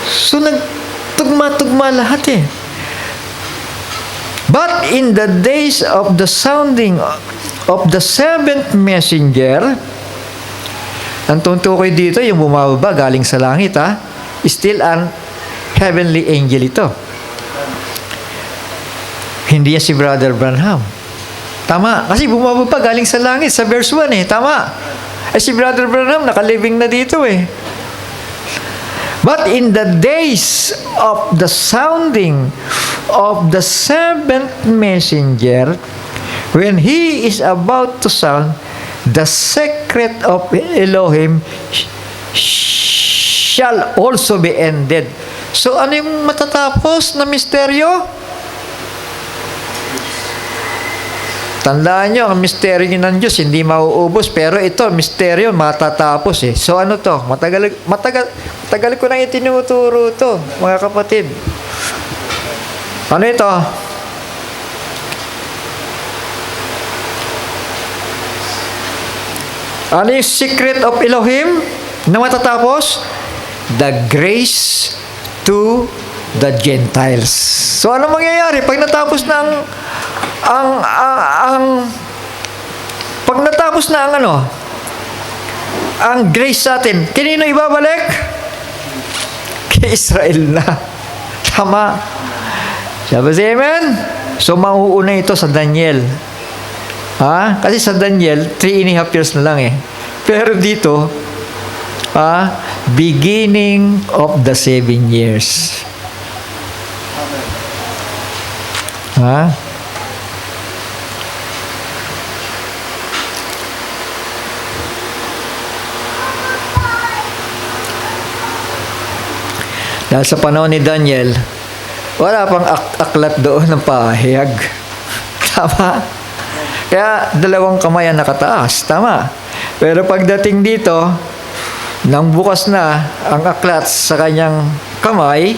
So nagtugma-tugma lahat . But in the days of the sounding of the seventh messenger, Ang tuntukoy dito, yung bumababa galing sa langit, ha? Still an heavenly angel ito. Hindi yan si Brother Branham. Tama. Kasi bumababa galing sa langit sa verse 1 eh. Tama. Si Brother Branham, nakaliving na dito eh. But in the days of the sounding of the seventh messenger, when he is about to sound, the secret of Elohim shall also be ended. So, ano yung matatapos na misteryo? Tandaan nyo, ang misteryo ng Diyos, hindi mauubos. Pero ito, misteryo, matatapos eh. So, ano to? Matagal ko nang itinuturo to, mga kapatid. Ano ito? Ano yung secret of Elohim na matatapos? The grace to the Gentiles. So, ano mangyayari pag natapos na pag natapos na ang grace sa atin, kanino ibabalik? Kay Israel na. Tama. Sabi si Amen? So, mauuna ito sa Daniel. Ha? Kasi sa Daniel, 3.5 years na lang eh. Pero dito, beginning of the 7 years. Ha? Dahil sa panahon ni Daniel, wala pang aklat doon ng pahayag. Tama? Kaya 2 kamay ang nakataas. Tama? Pero pagdating dito, nang bukas na ang aklat sa kanyang kamay,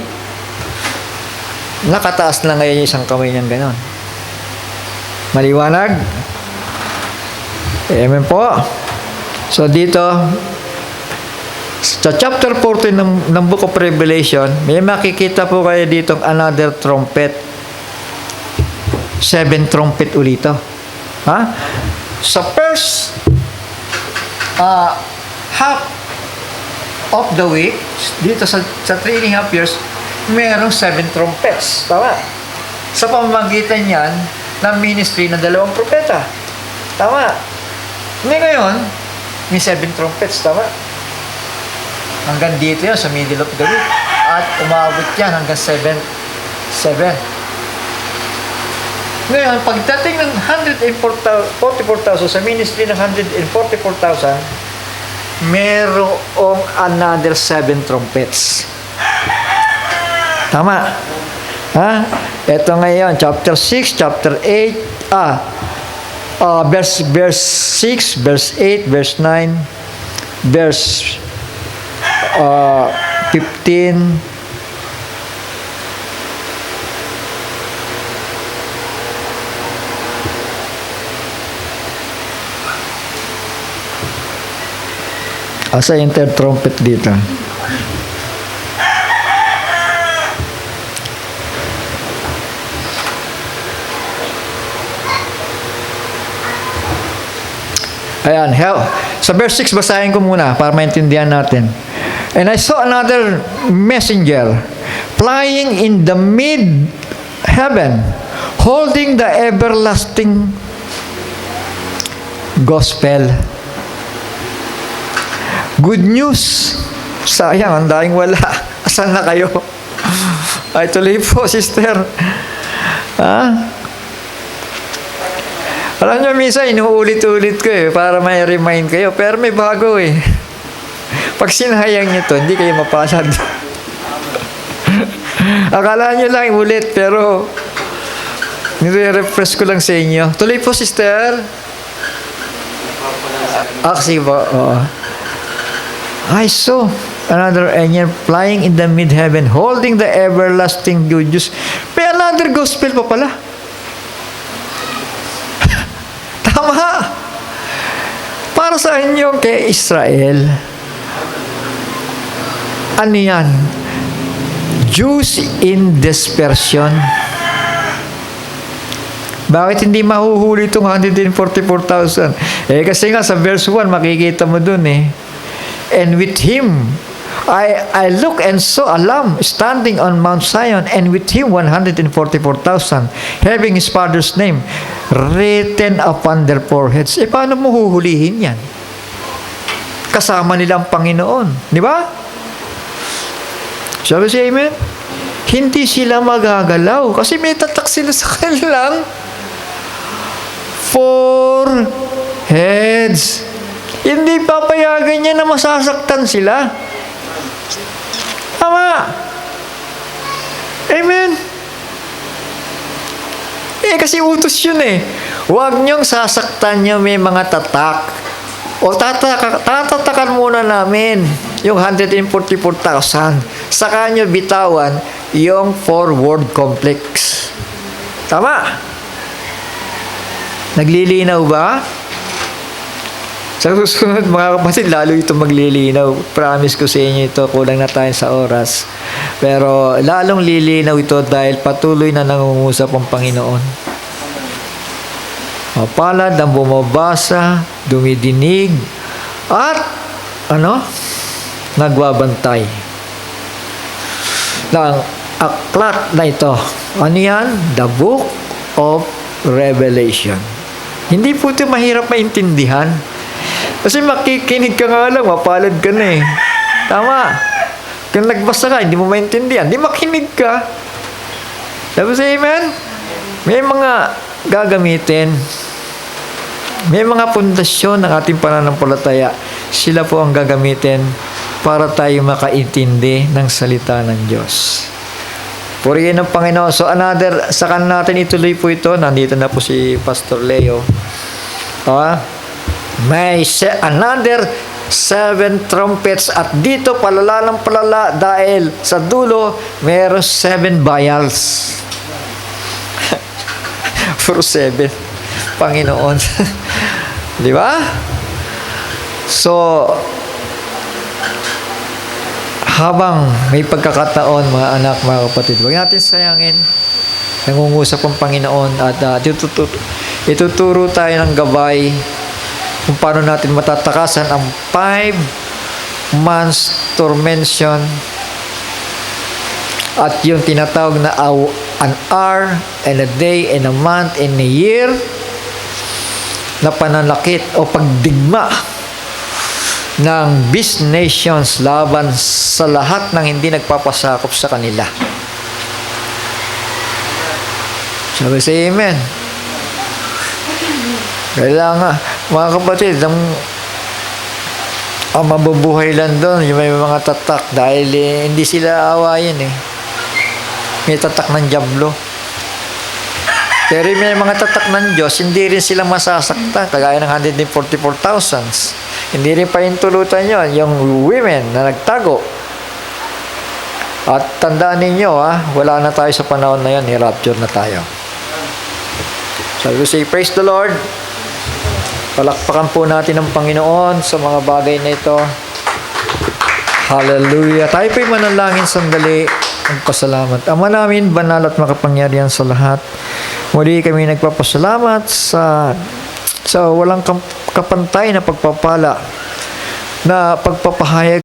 nakataas na ngayon yung isang kamay niyang ganon. Maliwanag? Amen po. So dito, sa chapter 14 ng Book of Revelation, may makikita po kayo ditong another trumpet. 7 trumpet ulito. Ha? Sa first half of the week, dito sa 3.5 years, merong 7 trumpets. Tama? Sa pamamagitan yan ng ministry ng 2 propeta. Tama? Ngayon, may 7 trumpets. Tama? Hanggang dito yan sa middle of the week. At umabot yan hanggang 7. Ngayon, pagdating ng 144,000 sa ministry ng 144,000, merong another 7 trumpets. Tama? Ha? Ito ngayon, chapter 6, chapter 8, verse 6, verse 8, verse 9, verse 15, asa yung third trumpet dito? Ayan, sa verse 6 basahin ko muna para maintindihan natin. And I saw another messenger flying in the mid-heaven, holding the everlasting gospel. Good news. Sayang, ang daing wala. Asan na kayo? Ay, tuloy po, sister. Ha? Alam nyo, minsan, inuulit-ulit ko para may remind kayo. Pero may bago Pag sinayang nyo to, hindi kayo mapalad. Akala nyo lang ulit, pero nire-refresh ko lang sa inyo. Tuloy po, sister. Kasi ba? I saw another angel flying in the mid-heaven, holding the everlasting good news. May another gospel pa pala. Tama. Para sa inyo kay Israel. Ano yan? Jews in dispersion. Bakit hindi mahuhuli itong 144,000? Kasi nga sa verse 1, makikita mo dun And with him, I look and saw a lamb standing on Mount Zion, and with him 144,000, having his father's name written upon their foreheads. Paano mo huhulihin yan? Kasama nilang Panginoon. Di ba? Sabi siya, amen? Hindi sila magagalaw kasi may tatak sila sa kanilang foreheads. Hindi papayagan niya na masasaktan sila. Tama. Amen. Kasi utos yun eh. Huwag niyong sasaktan niyo may mga tatak. O tatatakan muna namin yung 144,000. Saka niyo bitawan yung forward complex. Tama. Naglilinaw ba? Sa susunod mga kapatid, lalo ito maglilinaw. Promise ko sa inyo ito, kulang na tayo sa oras. Pero lalong lilinaw ito dahil patuloy na nangungusap ang Panginoon. Mapalad ang bumabasa, dumidinig, at nagbabantay ng aklat na ito. Ano yan? The Book of Revelation. Hindi po ito mahirap maintindihan. Kasi makikinig ka nga lang, mapalad ka na eh. Tama. Kung nagbasa ka, hindi mo maintindihan, di makinig ka. Tapos, amen? May mga gagamitin. May mga pundasyon ng ating pananampalataya. Sila po ang gagamitin para tayo makaintindi ng salita ng Diyos. Purihin ng Panginoon. So, saka natin ituloy po ito. Nandito na po si Pastor Leo. May another 7 trumpets at dito palala ng palala dahil sa dulo mayroon 7 vials. For 7. Panginoon. Di ba? So, habang may pagkakataon, mga anak, mga kapatid, huwag natin sayangin. Nangungusap ang Panginoon at ituturo tayo ng gabay kung paano natin matatakasan ang 5 months tormention at yung tinatawag na an hour and a day and a month and a year na pananakit o pagdigma ng beast nations laban sa lahat ng hindi nagpapasakop sa kanila. Sabi sa amen. Kailangan, mga kapatid, ang mabubuhay lang doon, yung may mga tatak dahil hindi sila awayin eh. May tatak ng dyablo. Pero may mga tatak ng Diyos, hindi rin sila masasaktan, kagaya ng 144,000. Hindi rin pahintulutan yun, yung women na nagtago. At tandaan ninyo, wala na tayo sa panahon na yun, i-rapture na tayo. So we say, praise the Lord. Palakpakan po natin ang Panginoon sa mga bagay na ito. Hallelujah. Tayo po'y manalangin sandali. Magpasalamat. Ama namin, banal at makapangyarihan sa lahat. Muli kami nagpapasalamat sa walang kapantay na pagpapala na pagpapahayag